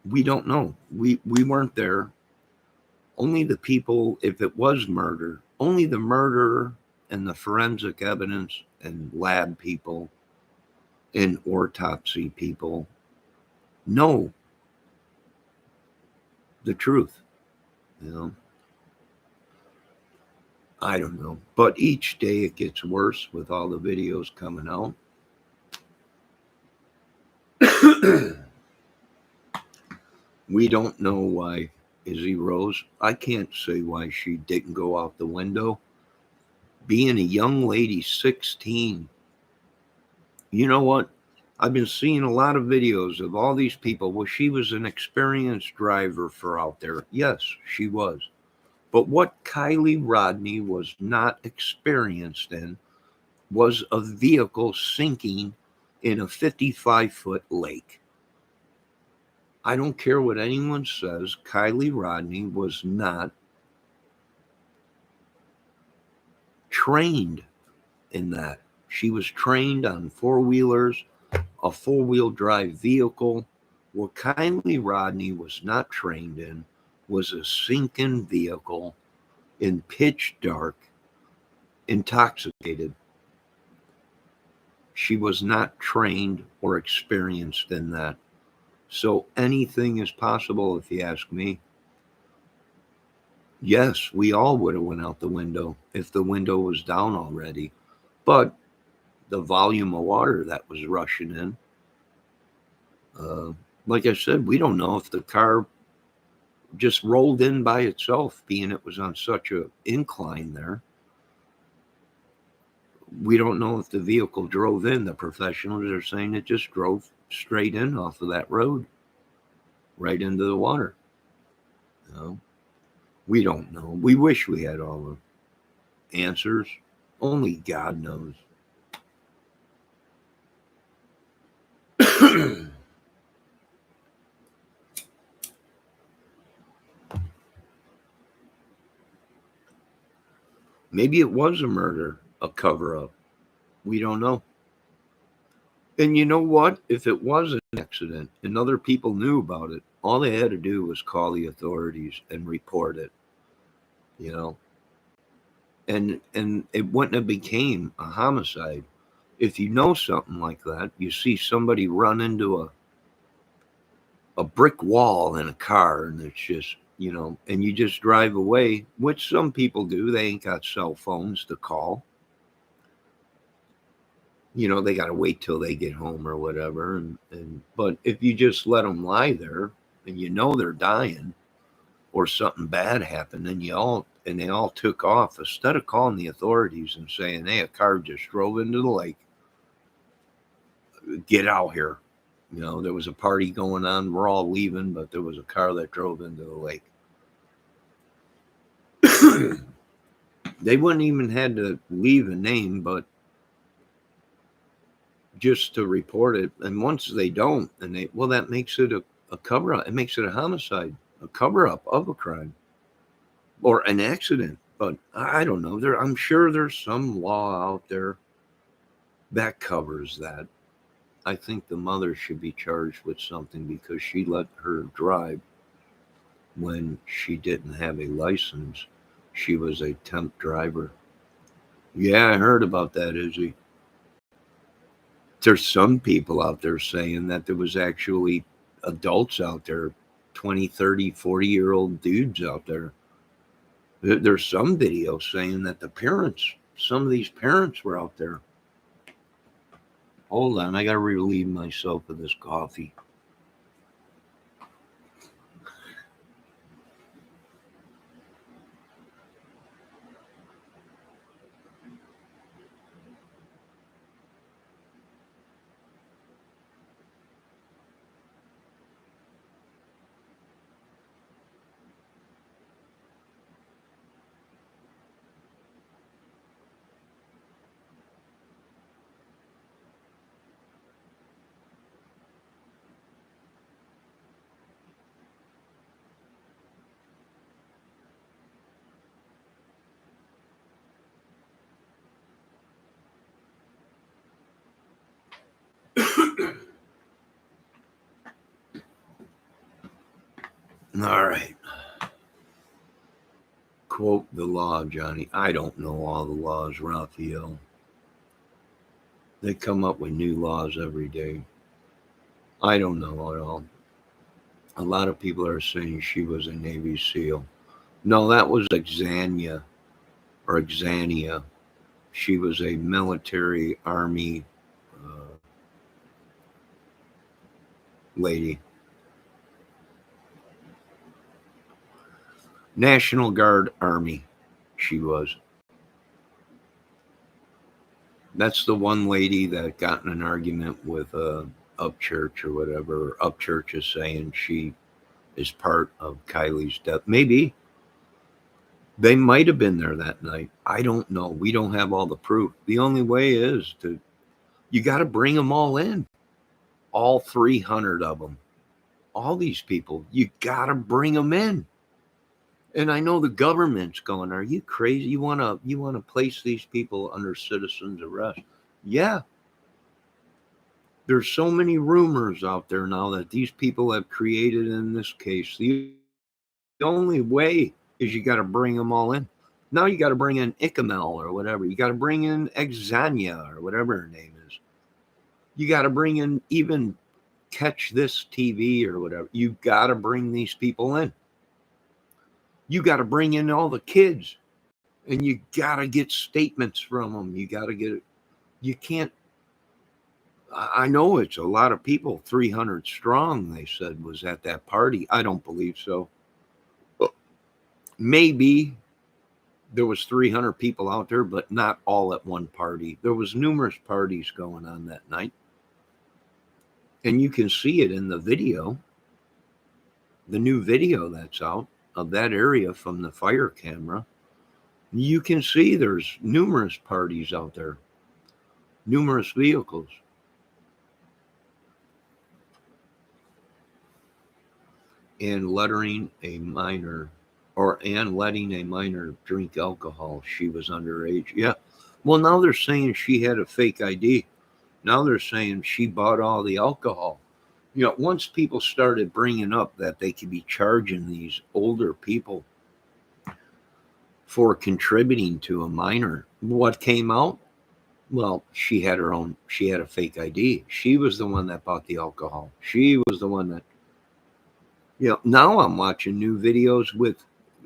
We don't know. We weren't there. Only the people, if it was murder, only the murderer and the forensic evidence and lab people and autopsy people know the truth. I don't know. But each day it gets worse with all the videos coming out. We don't know why Izzy Rose, I can't say why she didn't go out the window. Being a young lady, 16. You know what? I've been seeing a lot of videos of all these people. Well, she was an experienced driver for out there. Yes, she was. But what Kiely Rodni was not experienced in was a vehicle sinking in a 55-foot lake. I don't care what anyone says, Kiely Rodni was not trained in that. She was trained on four-wheelers, a four-wheel drive vehicle. What Kiely Rodni was not trained in was a sinking vehicle in pitch dark, intoxicated. She was not trained or experienced in that. So anything is possible, if you ask me. Yes, we all would have went out the window if the window was down already. But the volume of water that was rushing in, like I said, we don't know if the car just rolled in by itself, being it was on such an incline there. We don't know if the vehicle drove in. The professionals are saying it just drove straight in off of that road, right into the water. We don't know. We wish we had all the answers. Only God knows. Maybe it was a murder, a cover up. We don't know. And you know what? If it was an accident and other people knew about it, all they had to do was call the authorities and report it, you know. And it wouldn't have became a homicide. If you know something like that, you see somebody run into a brick wall in a car and it's just, and you just drive away, which some people do. They ain't got cell phones to call. They got to wait till they get home or whatever. But if you just let them lie there and they're dying or something bad happened and they all took off, instead of calling the authorities and saying, hey, a car just drove into the lake, get out here. There was a party going on. We're all leaving, but there was a car that drove into the lake. They wouldn't even had to leave a name, but just to report it. And once they don't, that makes it a cover up. It makes it a homicide, a cover up of a crime or an accident. But I don't know. I'm sure there's some law out there that covers that. I think the mother should be charged with something because she let her drive when she didn't have a license. She was a temp driver. Yeah, I heard about that, Izzy. There's some people out there saying that there was actually adults out there, 20, 30, 40-year-old dudes out there. There's some videos saying that some of these parents were out there. Hold on, I got to relieve myself of this coffee. All right. Quote the law, Johnny. I don't know all the laws, Raphael. They come up with new laws every day. I don't know at all. A lot of people are saying she was a Navy SEAL. No, that was Exania or Exania. She was a military Army lady. National Guard Army, she was. That's the one lady that got in an argument with Upchurch or whatever. Upchurch is saying she is part of Kiely's death. Maybe. They might have been there that night. I don't know. We don't have all the proof. The only way is you got to bring them all in. All 300 of them. All these people. You got to bring them in. And I know the government's going, are you crazy? You want to place these people under citizen's arrest? Yeah. There's so many rumors out there now that these people have created in this case. The only way is you got to bring them all in. Now you got to bring in Icamel or whatever. You got to bring in Exania or whatever her name is. You got to bring in even Catch This TV or whatever. You got to bring these people in. You got to bring in all the kids. And you got to get statements from them. You got to get it. You can't. I know it's a lot of people, 300 strong, they said, was at that party. I don't believe so. Maybe there was 300 people out there, but not all at one party. There was numerous parties going on that night. And you can see it in the video, the new video that's out. of that area from the fire camera, you can see there's numerous parties out there, numerous vehicles. And letting a minor letting a minor drink alcohol. She was underage. Yeah. Well, now they're saying she had a fake ID. Now they're saying she bought all the alcohol. Once people started bringing up that they could be charging these older people for contributing to a minor, what came out? Well, she had a fake ID. She was the one that bought the alcohol. She was the one that, now I'm watching new videos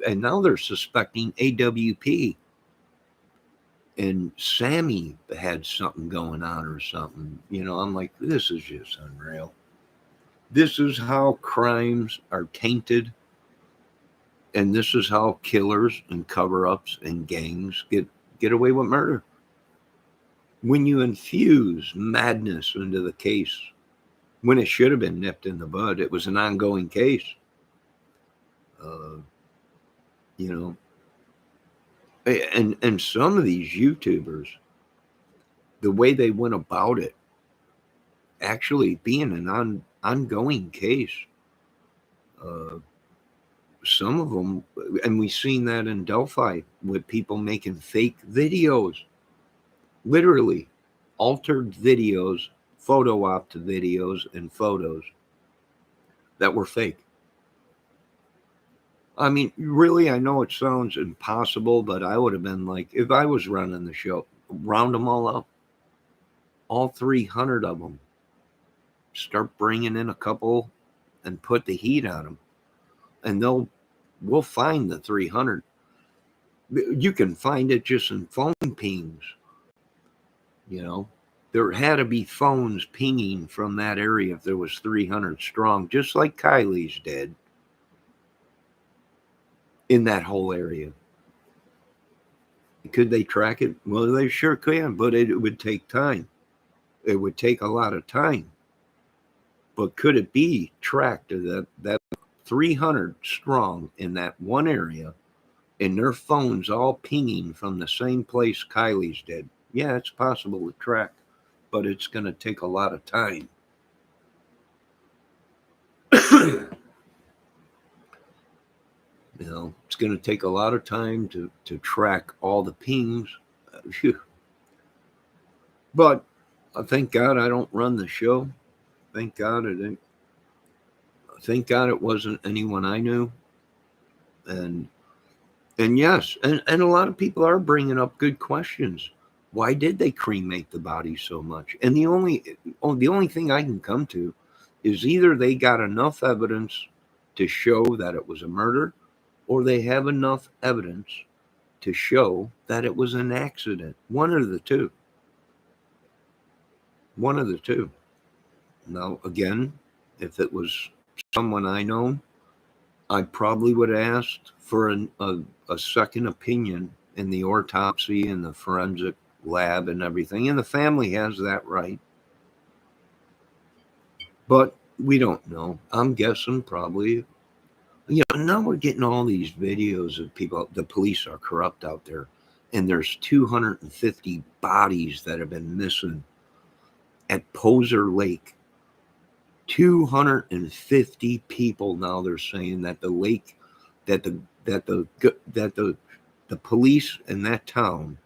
and now they're suspecting AWP. And Sammy had something going on or something. I'm like, this is just unreal. This is how crimes are tainted. And this is how killers and cover-ups and gangs get away with murder. When you infuse madness into the case, when it should have been nipped in the bud, it was an ongoing case. And some of these YouTubers, the way they went about it, actually being an ongoing case. Some of them, and we've seen that in Delphi with people making fake videos, literally altered videos, photo opt videos and photos that were fake. I mean, really, I know it sounds impossible, but I would have been like, if I was running the show, round them all up, all 300 of them, start bringing in a couple and put the heat on them, and we'll find the 300. You can find it just in phone pings. There had to be phones pinging from that area if there was 300 strong, just like Kiely's did in that whole area. Could they track it? Well, they sure can, but it would take time. It would take a lot of time. But could it be tracked to that 300 strong in that one area, and their phones all pinging from the same place Kiely's did? Yeah, it's possible to track, but it's going to take a lot of time. It's going to take a lot of time to track all the pings. But thank God I don't run the show. Thank God it wasn't anyone I knew. And yes, and a lot of people are bringing up good questions. Why did they cremate the body so much? And the only thing I can come to is either they got enough evidence to show that it was a murder, or they have enough evidence to show that it was an accident. One of the two. One of the two. Now, again, if it was someone I know, I probably would have asked for a second opinion in the autopsy and the forensic lab and everything. And the family has that right. But we don't know. I'm guessing probably. Now we're getting all these videos of people. The police are corrupt out there. And there's 250 bodies that have been missing at Poser Lake. 250 people now. They're saying that the lake, that the police in that town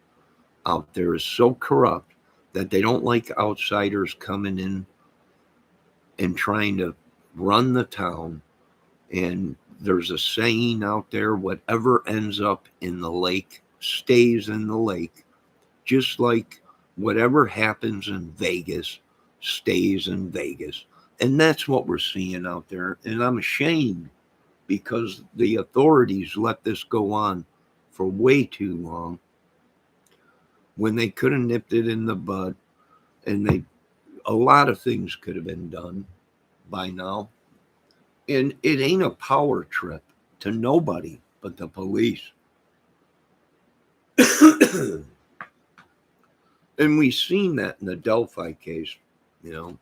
out there is so corrupt that they don't like outsiders coming in and trying to run the town. And there's a saying out there: whatever ends up in the lake stays in the lake, just like whatever happens in Vegas stays in Vegas. And that's what we're seeing out there. And I'm ashamed because the authorities let this go on for way too long when they could have nipped it in the bud. And a lot of things could have been done by now. And it ain't a power trip to nobody but the police. And we've seen that in the Delphi case,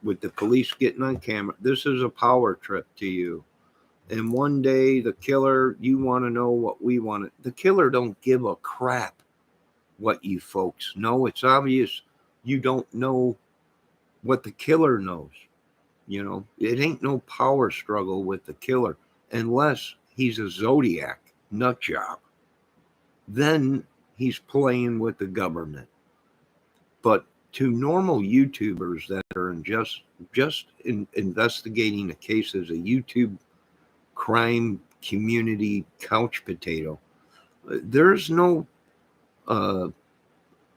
with the police getting on camera. This is a power trip to you. And one day the killer, you want to know what we want. The killer don't give a crap what you folks know. It's obvious you don't know what the killer knows. It ain't no power struggle with the killer unless he's a Zodiac nut job. Then he's playing with the government. But to normal YouTubers that are investigating a case as a YouTube crime community couch potato, there's no uh,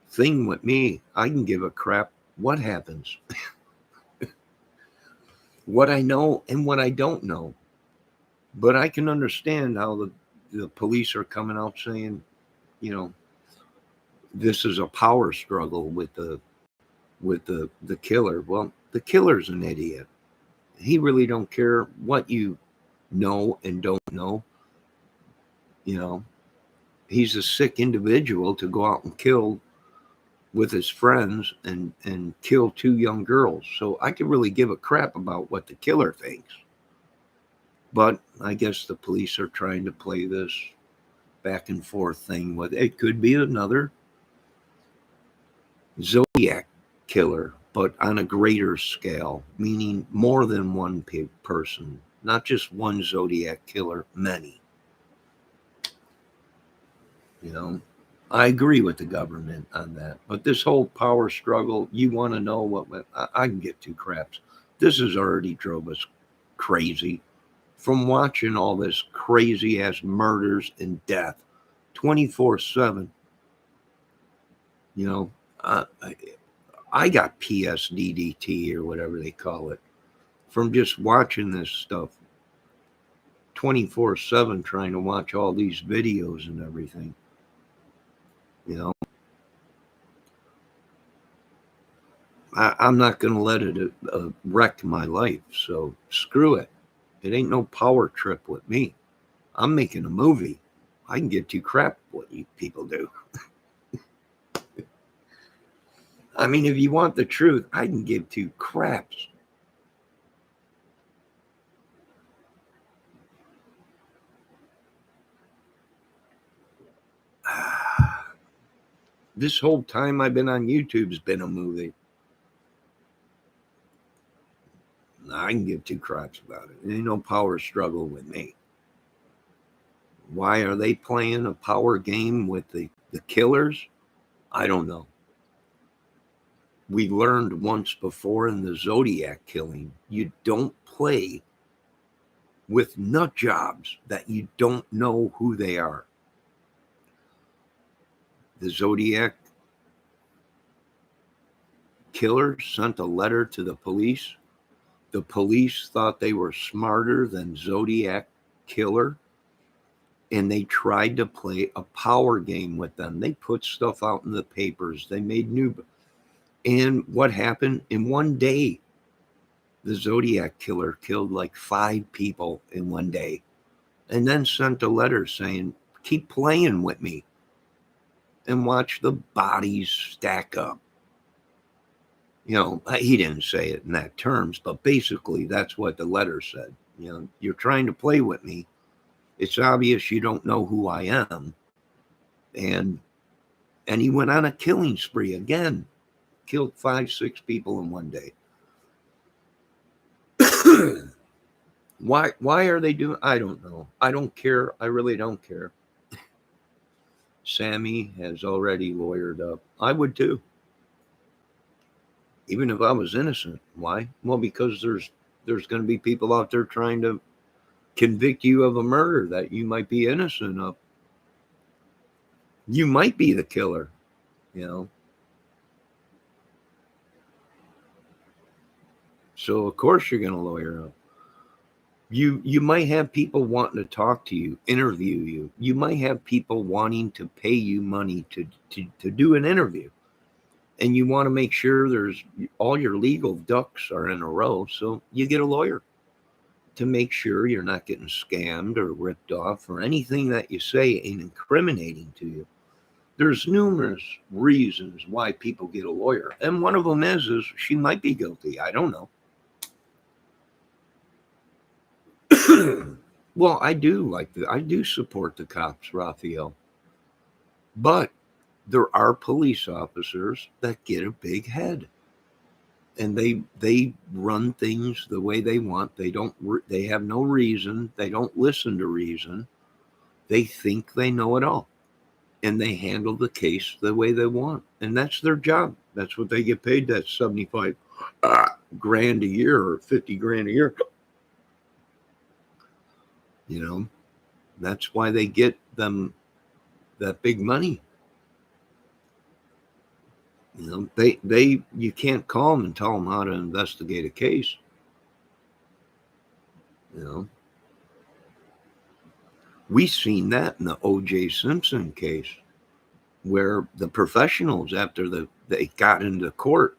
thing with me. I can give a crap what happens, what I know and what I don't know. But I can understand how the police are coming out saying, this is a power struggle with the killer. Well, the killer's an idiot. He really don't care what you know and don't know. He's a sick individual to go out and kill with his friends and kill two young girls. So I could really give a crap about what the killer thinks. But I guess the police are trying to play this back and forth thing with it. Could be another Zodiac killer, but on a greater scale, meaning more than one person, not just one Zodiac killer, many. I agree with the government on that. But this whole power struggle, you want to know what I can get two craps. This has already drove us crazy from watching all this crazy ass murders and death 24/7. I got PSDDT or whatever they call it from just watching this stuff 24/7, trying to watch all these videos and everything. I'm not going to let it wreck my life. So screw it. It ain't no power trip with me. I'm making a movie. I can give two crap what you people do. I mean, if you want the truth, I can give two craps. This whole time I've been on YouTube's been a movie. I can give two craps about it. There ain't no power struggle with me. Why are they playing a power game with the killers? I don't know. We learned once before in the Zodiac killing, you don't play with nut jobs that you don't know who they are. The Zodiac killer sent a letter to the police. The police thought they were smarter than Zodiac killer, and they tried to play a power game with them. They put stuff out in the papers. They made new. And what happened? In one day, the Zodiac killer killed like 5 people in one day, and then sent a letter saying, keep playing with me and watch the bodies stack up. He didn't say it in that terms, but basically that's what the letter said. You're trying to play with me. It's obvious you don't know who I am. And he went on a killing spree again. Killed 5, 6 people in one day. Why are they doing? I don't know. I don't care. I really don't care. Sammy has already lawyered up. I would too. Even if I was innocent. Why? Well, because there's going to be people out there trying to convict you of a murder that you might be innocent of. You might be the killer, So of course you're going to lawyer up. You might have people wanting to talk to you, interview you. You might have people wanting to pay you money to do an interview. And you want to make sure there's all your legal ducks are in a row. So you get a lawyer to make sure you're not getting scammed or ripped off or anything that you say ain't incriminating to you. There's numerous reasons why people get a lawyer. And one of them is she might be guilty. I don't know. Well, I do support the cops, Raphael, but there are police officers that get a big head, and they run things the way they want. They have no reason. They don't listen to reason. They think they know it all, and they handle the case the way they want, and that's their job. That's what they get paid. That 75 grand a year or 50 grand a year. You know, that's why they get them that big money. You know, they you can't call them and tell them how to investigate a case. You know, we seen that in the O.J. Simpson case, where the professionals, after they got into court,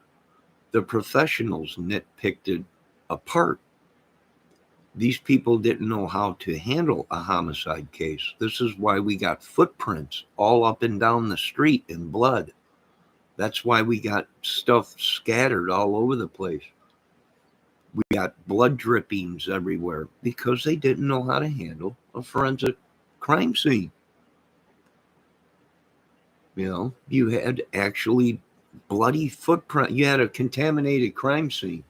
the professionals nitpicked it apart. These people didn't know how to handle a homicide case. This is why we got footprints all up and down the street in blood. That's why we got stuff scattered all over the place. We got blood drippings everywhere because they didn't know how to handle a forensic crime scene. You know, you had actually bloody footprint. You had a contaminated crime scene.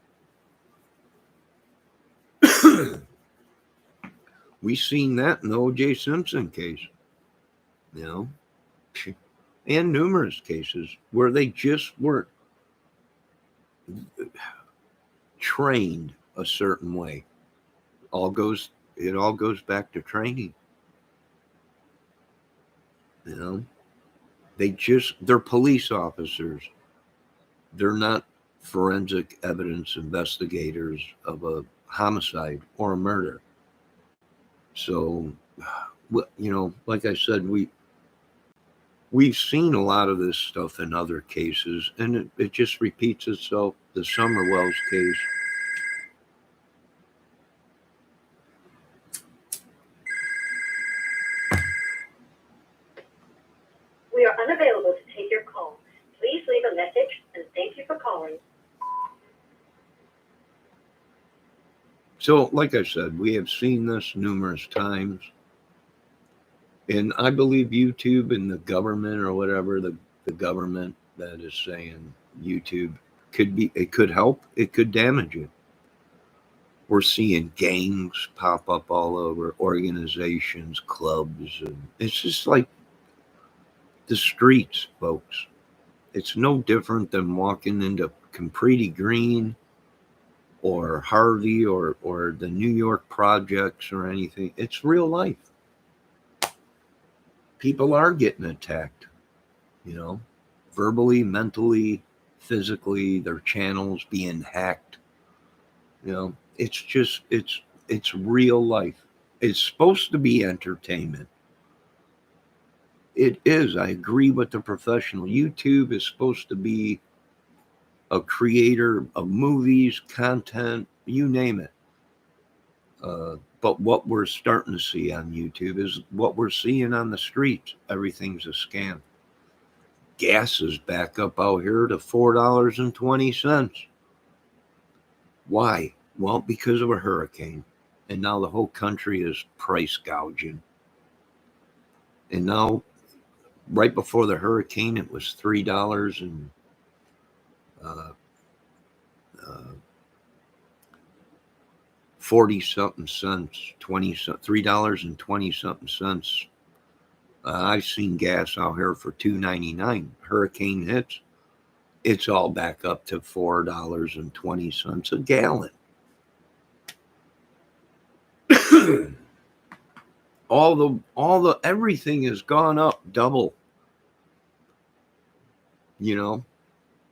We seen that in the O.J. Simpson case. You know, and numerous cases where they just weren't trained a certain way. It all goes back to training. You know, they're police officers. They're not forensic evidence investigators of a homicide or a murder. So, you know, like I said, we've seen a lot of this stuff in other cases, and it just repeats itself. The Summerwells case. We are unavailable to take your call. Please leave a message, and thank you for calling. So, like I said, we have seen this numerous times. And I believe YouTube and the government or whatever, the government that is saying YouTube it could help, it could damage it. We're seeing gangs pop up all over, organizations, clubs, and it's just like the streets, folks. It's no different than walking into Compriti Green or Harvey or the New York projects or anything. It's real life. People are getting attacked, you know, verbally, mentally, physically, their channels being hacked. You know, it's real life. It's supposed to be entertainment. It is. I agree with the professional. YouTube is supposed to be a creator of movies, content, you name it. But what we're starting to see on YouTube is what we're seeing on the streets. Everything's a scam. Gas is back up out here to $4.20. Why? Well, because of a hurricane. And now the whole country is price gouging. And now, right before the hurricane, it was $3 and 40 something cents, $3 and 20 something cents. I've seen gas out here for $2.99. Hurricane hits, it's all back up to $4.20 a gallon. all the everything has gone up double. You know,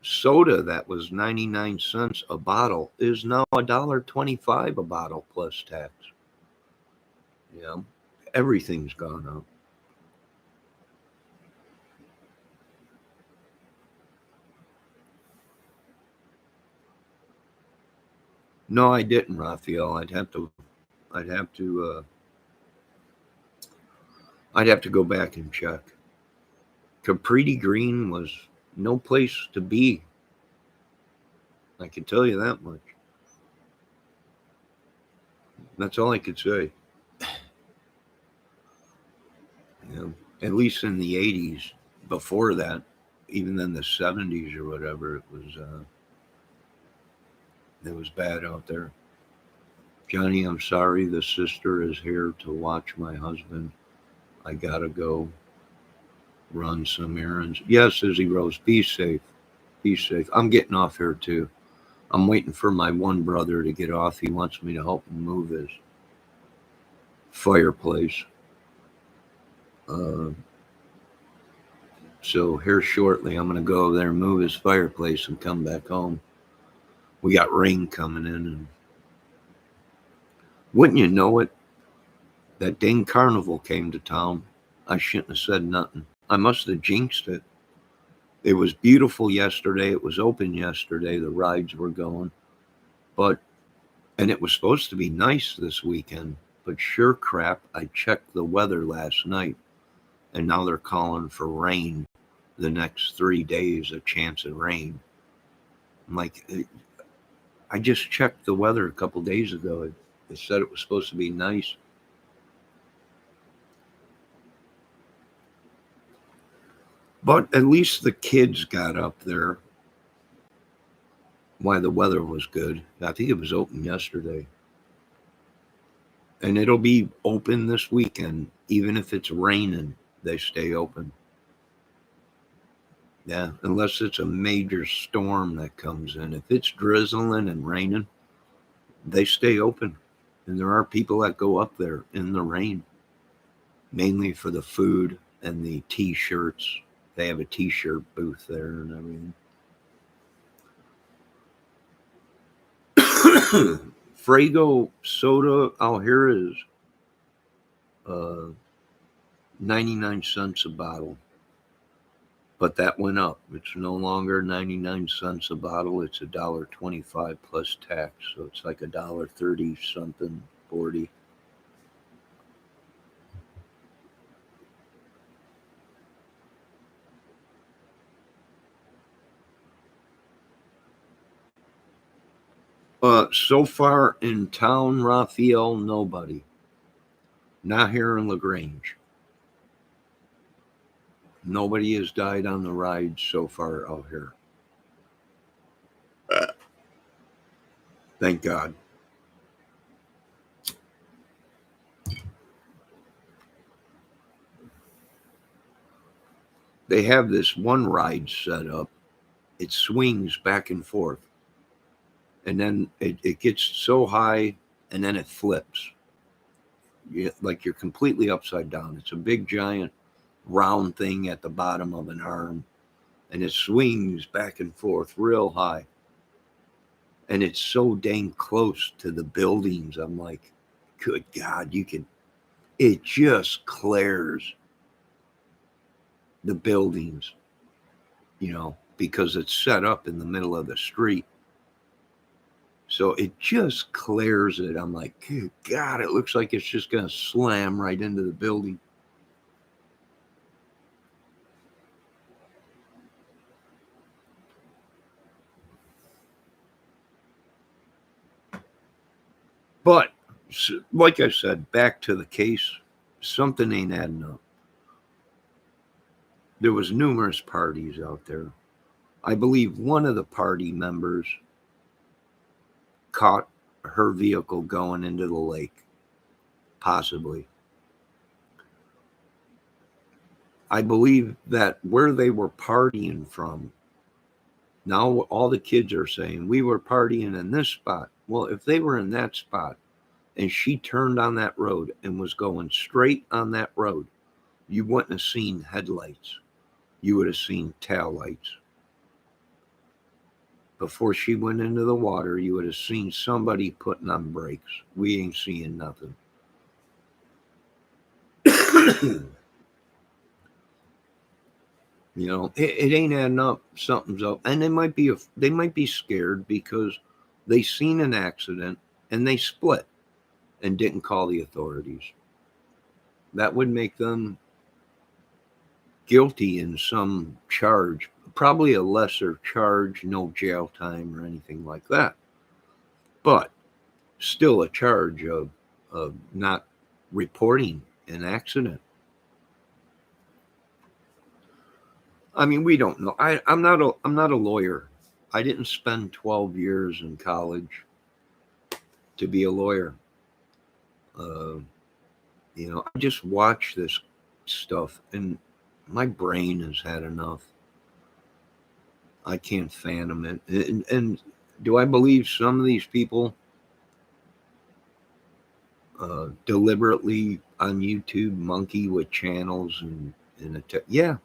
soda that was 99 cents a bottle is now $1.25 a bottle plus tax. You know, everything's gone up. No, I didn't, Raphael. I'd have to, I'd have to go back and check. Compriti Green was no place to be. I can tell you that much. That's all I could say. You know, at least in the 80s. Before that, even in the 70s or whatever, it was bad out there. Johnny, I'm sorry. The sister is here to watch my husband. I gotta go run some errands. Yes, Izzy Rose, be safe. Be safe. I'm getting off here too. I'm waiting for my one brother to get off. He wants me to help him move his fireplace. Uh, so here shortly, I'm going to go over there and move his fireplace and come back home. We got rain coming in, and wouldn't you know it, that dang carnival came to town. I shouldn't have said nothing. I must have jinxed it. It was beautiful yesterday. It was open yesterday. The rides were going, but and it was supposed to be nice this weekend. But sure crap, I checked the weather last night, and now they're calling for rain the next 3 days, a chance of rain. I'm like, I just checked the weather a couple days ago. It said it was supposed to be nice. But at least the kids got up there while the weather was good. I think it was open yesterday. And it'll be open this weekend. Even if it's raining, they stay open. Yeah, unless it's a major storm that comes in. If it's drizzling and raining, they stay open. And there are people that go up there in the rain, mainly for the food and the t-shirts. They have a t-shirt booth there and everything. Frago soda out here is uh, 99 cents a bottle. But that went up. It's no longer 99 cents a bottle. It's $1.25 plus tax. So it's like $1.30 something, 40. So far in town, Raphael, nobody. Not here in LaGrange. Nobody has died on the ride so far out here. Thank God. They have this one ride set up. It swings back and forth. And then it gets so high and then it flips. Like you're completely upside down. It's a big, giant, round thing at the bottom of an arm. And it swings back and forth real high. And it's so dang close to the buildings. I'm like, good God, it just clears the buildings, because it's set up in the middle of the street. So it just clears it. I'm like, good God, it looks like it's just going to slam right into the building. But like I said, back to the case, something ain't adding up. There was numerous parties out there. I believe one of the party members caught her vehicle going into the lake, possibly. I believe that where they were partying from, now all the kids are saying, we were partying in this spot. Well, if they were in that spot and she turned on that road and was going straight on that road, you wouldn't have seen headlights. You would have seen tail lights. Before she went into the water, you would have seen somebody putting on brakes. We ain't seeing nothing. It ain't adding up. Something's up, and they might be scared because they seen an accident and they split and didn't call the authorities. That would make them guilty in some charge, probably a lesser charge, no jail time or anything like that, but still a charge of not reporting an accident. I mean, we don't know. I'm not a lawyer. I didn't spend 12 years in college to be a lawyer. Uh, I just watch this stuff, and my brain has had enough. I can't fathom it. And do I believe some of these people deliberately on YouTube monkey with channels yeah.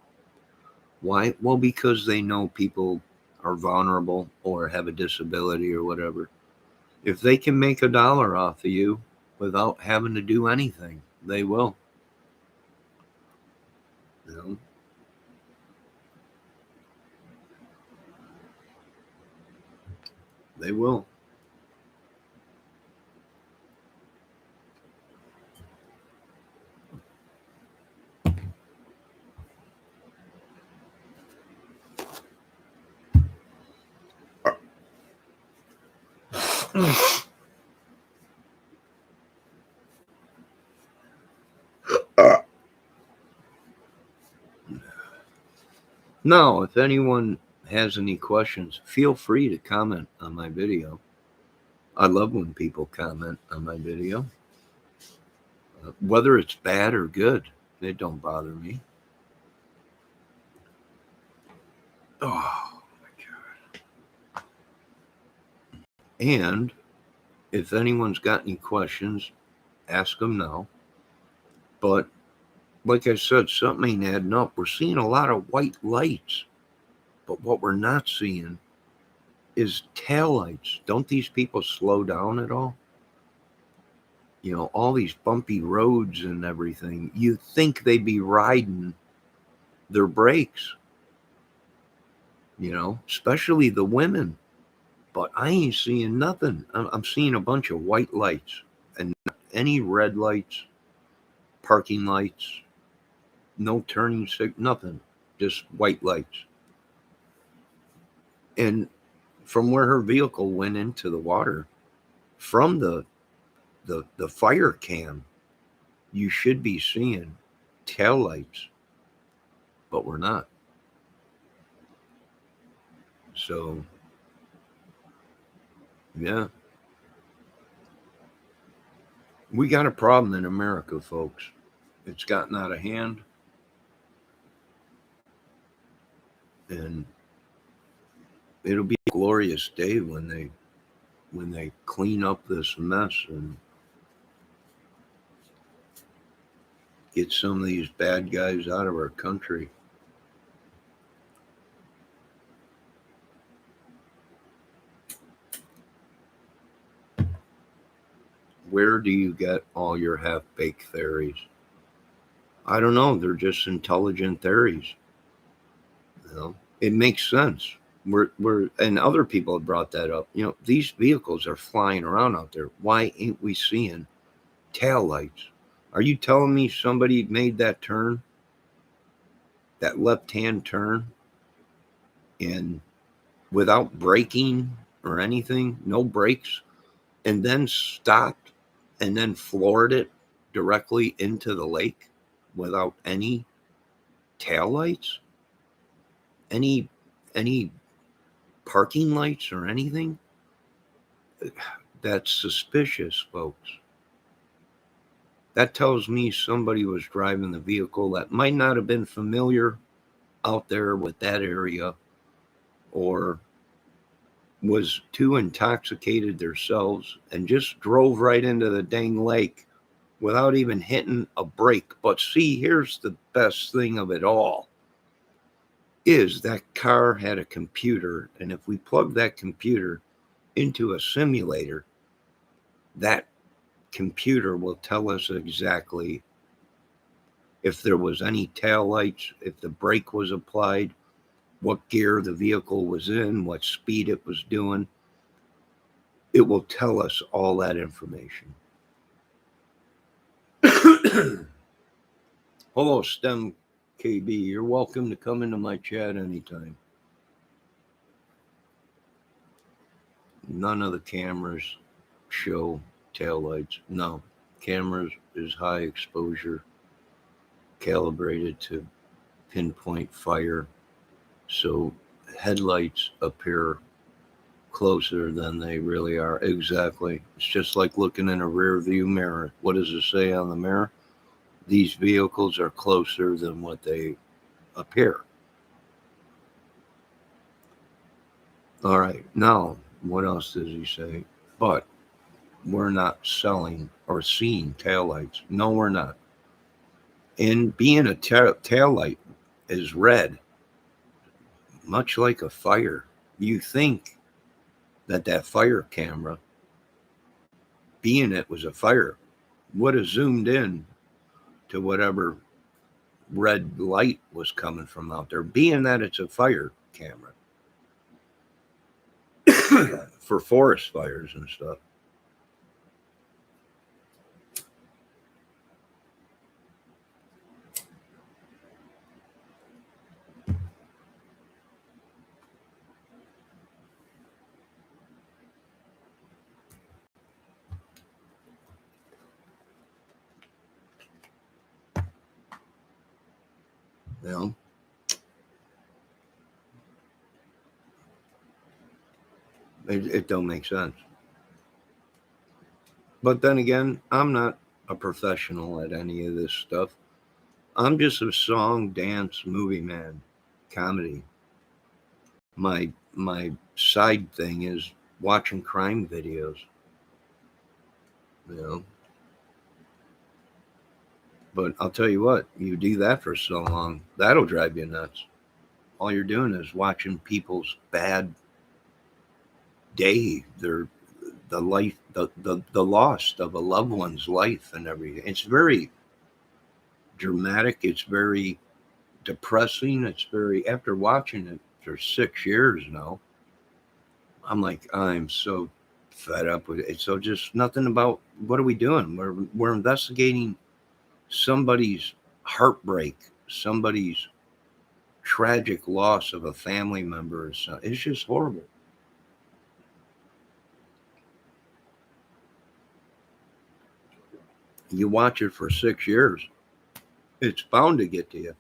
Why? Well, because they know people are vulnerable or have a disability or whatever. If they can make $1 off of you without having to do anything, they will. You know, they will. Now, if anyone has any questions, feel free to comment on my video. I love when people comment on my video. Whether it's bad or good, it don't bother me. Oh my God. And if anyone's got any questions, ask them now. But like I said, something ain't adding up. We're seeing a lot of white lights, but what we're not seeing is taillights. Don't these people slow down at all? All these bumpy roads and everything. You think they'd be riding their brakes, especially the women. But I ain't seeing nothing. I'm seeing a bunch of white lights and not any red lights, parking lights, no turning signal, nothing, just white lights. And from where her vehicle went into the water, from the fire cam, you should be seeing tail lights, but we're not. So, yeah, we got a problem in America, folks. It's gotten out of hand, and it'll be a glorious day when they clean up this mess and get some of these bad guys out of our country. Where do you get all your half-baked theories? I don't know. They're just intelligent theories. It makes sense. And other people have brought that up. These vehicles are flying around out there. Why ain't we seeing tail lights? Are you telling me somebody made that turn, that left-hand turn, and without braking or anything, no brakes, and then stopped and then floored it directly into the lake without any taillights, any parking lights or anything? That's suspicious, folks. That tells me somebody was driving the vehicle that might not have been familiar out there with that area, or was too intoxicated themselves and just drove right into the dang lake without even hitting a brake. But see, here's the best thing of it all, is that car had a computer, and if we plug that computer into a simulator, that computer will tell us exactly if there was any tail lights, if the brake was applied, what gear the vehicle was in, what speed it was doing. It will tell us all that information. Hello, STEM KB. You're welcome to come into my chat anytime. None of the cameras show taillights. No. Cameras is high exposure, calibrated to pinpoint fire So headlights appear closer than they really are. Exactly. It's just like looking in a rear view mirror. What does it say on the mirror? These vehicles are closer than what they appear. All right. Now, what else does he say? But we're not selling or seeing taillights. No, we're not. And being a taillight is red, much like a fire. You think that fire camera, being it was a fire, would have zoomed in to whatever red light was coming from out there, being that it's a fire camera for forest fires and stuff. You know, it don't make sense. But then again, I'm not a professional at any of this stuff. I'm just a song, dance, movie man, comedy. My side thing is watching crime videos. You know, but I'll tell you what, you do that for so long, that'll drive you nuts. All you're doing is watching people's bad day, the life, the loss of a loved one's life and everything. It's very dramatic. It's very depressing. It's very, after watching it for 6 years now, I'm like, I'm so fed up with it. So just nothing about what are we doing? We're investigating somebody's heartbreak, somebody's tragic loss of a family member or something. It's just horrible. You watch it for 6 years, it's bound to get to you.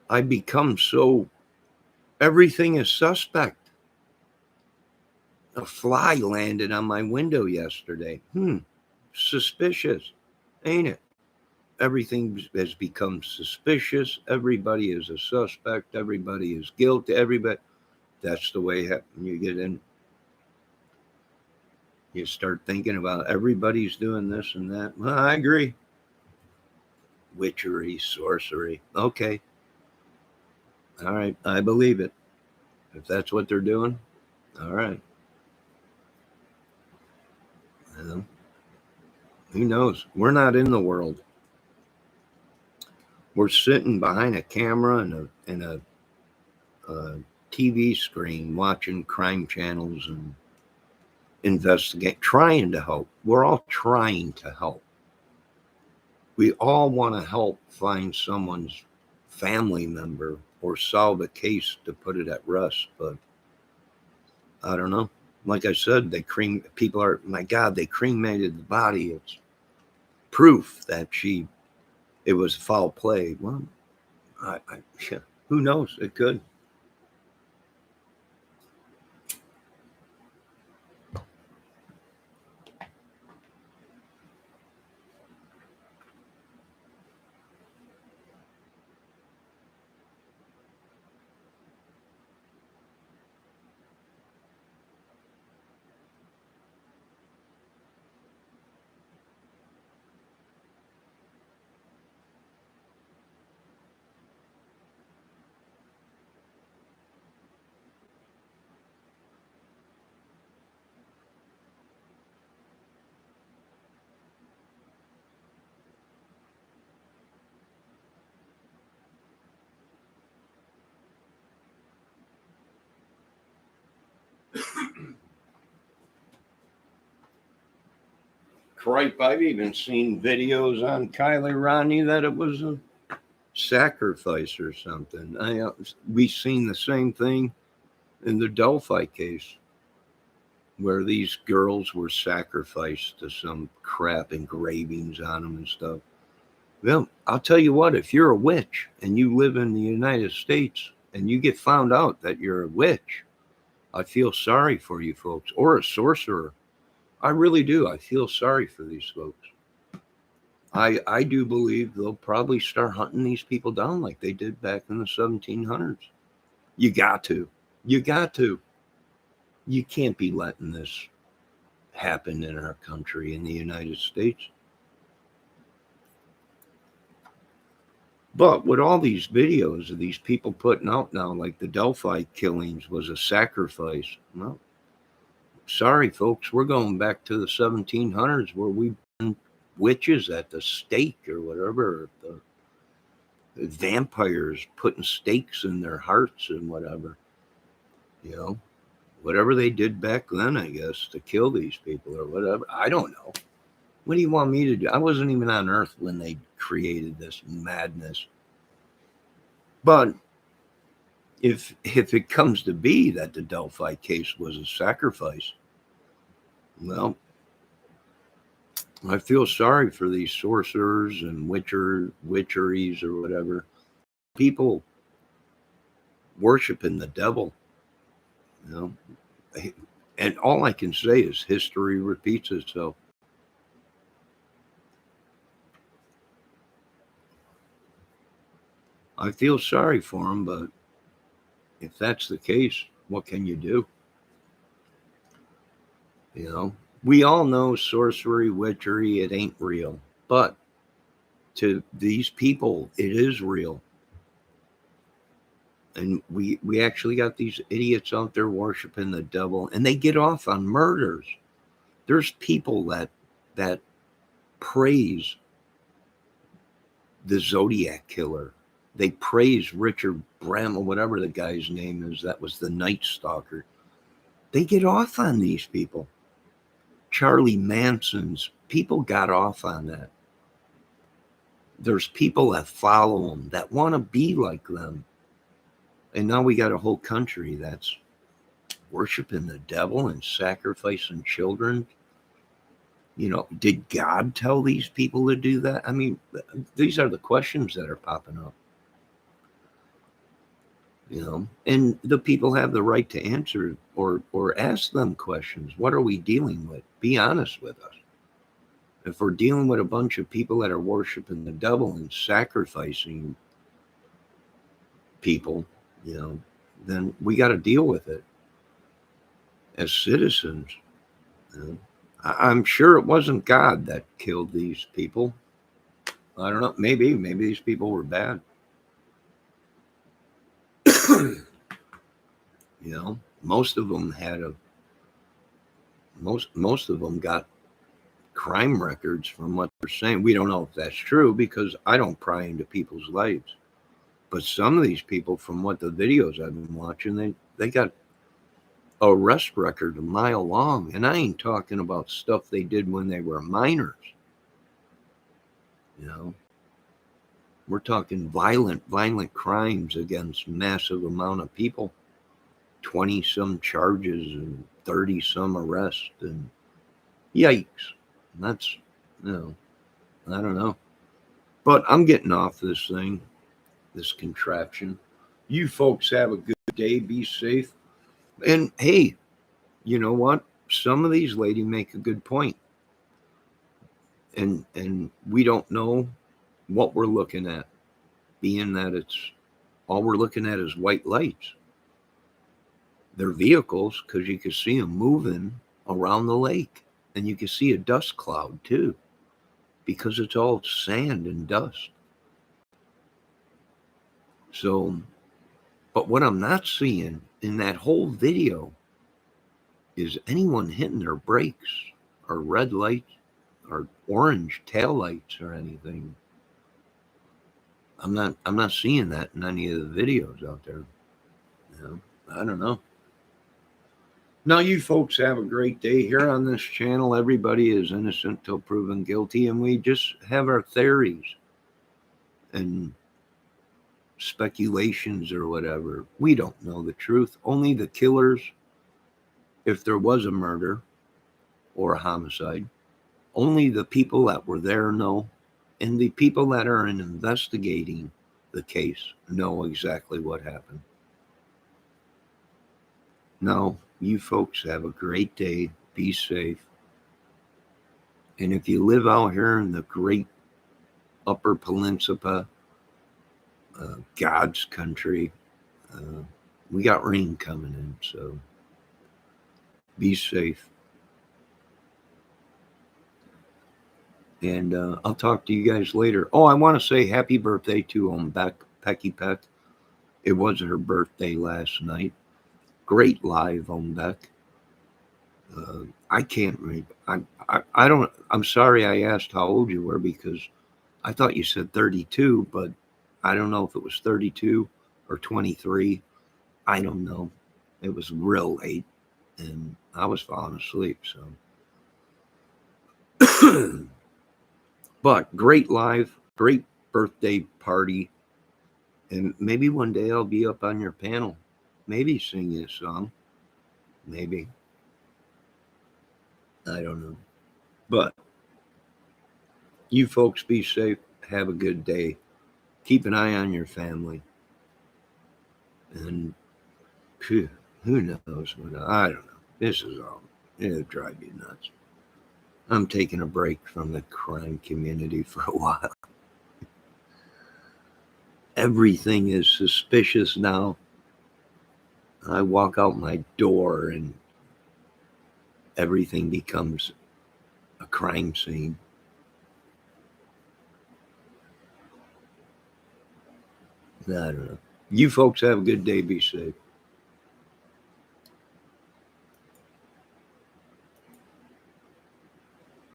I become so, everything is suspect. A fly landed on my window yesterday. Suspicious, ain't it? Everything has become suspicious. Everybody is a suspect. Everybody is guilty. Everybody. That's the way you get in. You start thinking about everybody's doing this and that. Well, I agree. Witchery, sorcery. Okay. All right. I believe it. If that's what they're doing, all right. Well, who knows? We're not in the world. We're sitting behind a camera and a TV screen watching crime channels and investigate, trying to help. We're all trying to help. We all want to help find someone's family member or solve a case to put it at rest, but I don't know. Like I said, people are, my God, they cremated the body. It's proof that it was foul play. Well, yeah, who knows? It could. Cripe, I've even seen videos on Kylie Rodney that it was a sacrifice or something. We've seen the same thing in the Delphi case, where these girls were sacrificed to some crap engravings on them and stuff. Well, I'll tell you what, if you're a witch and you live in the United States and you get found out that you're a witch, I feel sorry for you folks, or a sorcerer. I really do. I feel sorry for these folks. I do believe they'll probably start hunting these people down like they did back in the 1700s. You got to. You got to. You can't be letting this happen in our country, in the United States. But with all these videos of these people putting out now, like the Delphi killings was a sacrifice. Well, sorry, folks, we're going back to the 1700s where we burned witches at the stake or whatever. The vampires putting stakes in their hearts and whatever. You know, whatever they did back then, I guess, to kill these people or whatever. I don't know. What do you want me to do? I wasn't even on Earth when they created this madness. But if it comes to be that the Delphi case was a sacrifice, well, I feel sorry for these sorcerers and witcheries or whatever. People worshiping the devil, you know. And all I can say is history repeats itself. I feel sorry for them, but if that's the case, what can you do? You know, we all know sorcery, witchery, it ain't real. But to these people, it is real. And we actually got these idiots out there worshiping the devil, and they get off on murders. There's people that praise the Zodiac killer. They praise Richard Bram, or whatever the guy's name is, that was the Night Stalker. They get off on these people. Charlie Manson's people got off on that. There's people that follow them, that want to be like them. And now we got a whole country that's worshiping the devil and sacrificing children. You know, did God tell these people to do that? I mean, these are the questions that are popping up. You know, and the people have the right to answer or ask them questions. What are we dealing with? Be honest with us. If we're dealing with a bunch of people that are worshiping the devil and sacrificing people, you know, then we got to deal with it as citizens. You know? I'm sure it wasn't God that killed these people. I don't know. Maybe these people were bad. You know, most of them had most of them got crime records from what they're saying. We don't know if that's true because I don't pry into people's lives. But some of these people, from what the videos I've been watching, they got arrest record a mile long. And I ain't talking about stuff they did when they were minors. You know, we're talking violent crimes against massive amount of people. 20 some charges and 30 some arrests, and yikes. And that's, you know, I don't know. But I'm getting off this thing, this contraption. You folks have a good day. Be safe. And hey, you know what? Some of these ladies make a good point. And we don't know what we're looking at, being that it's all we're looking at is white lights. They're vehicles because you can see them moving around the lake, and you can see a dust cloud too because it's all sand and dust. So, but what I'm not seeing in that whole video is anyone hitting their brakes or red lights or orange tail lights or anything. I'm not seeing that in any of the videos out there. You know, I don't know. Now, you folks have a great day. Here on this channel, everybody is innocent till proven guilty, and we just have our theories and speculations or whatever. We don't know the truth. Only the killers, if there was a murder or a homicide, only the people that were there know. And the people that are investigating the case know exactly what happened. Now, you folks have a great day. Be safe. And if you live out here in the great Upper Peninsula, God's country, uh, we got rain coming in, so be safe. And I'll talk to you guys later. Oh, I want to say happy birthday to Pecky Peck. It was her birthday last night. Great live on Beck. I can't read. I don't. I'm sorry I asked how old you were because I thought you said 32, but I don't know if it was 32 or 23. I don't know. It was real late, and I was falling asleep. So, but great live, great birthday party, and maybe one day I'll be up on your panel, maybe singing a song, maybe. I don't know, but you folks be safe. Have a good day. Keep an eye on your family. And phew, who knows what? I don't know. This is all. It'll drive you nuts. I'm taking a break from the crime community for a while. Everything is suspicious now. I walk out my door and everything becomes a crime scene. I don't know. You folks have a good day. Be safe.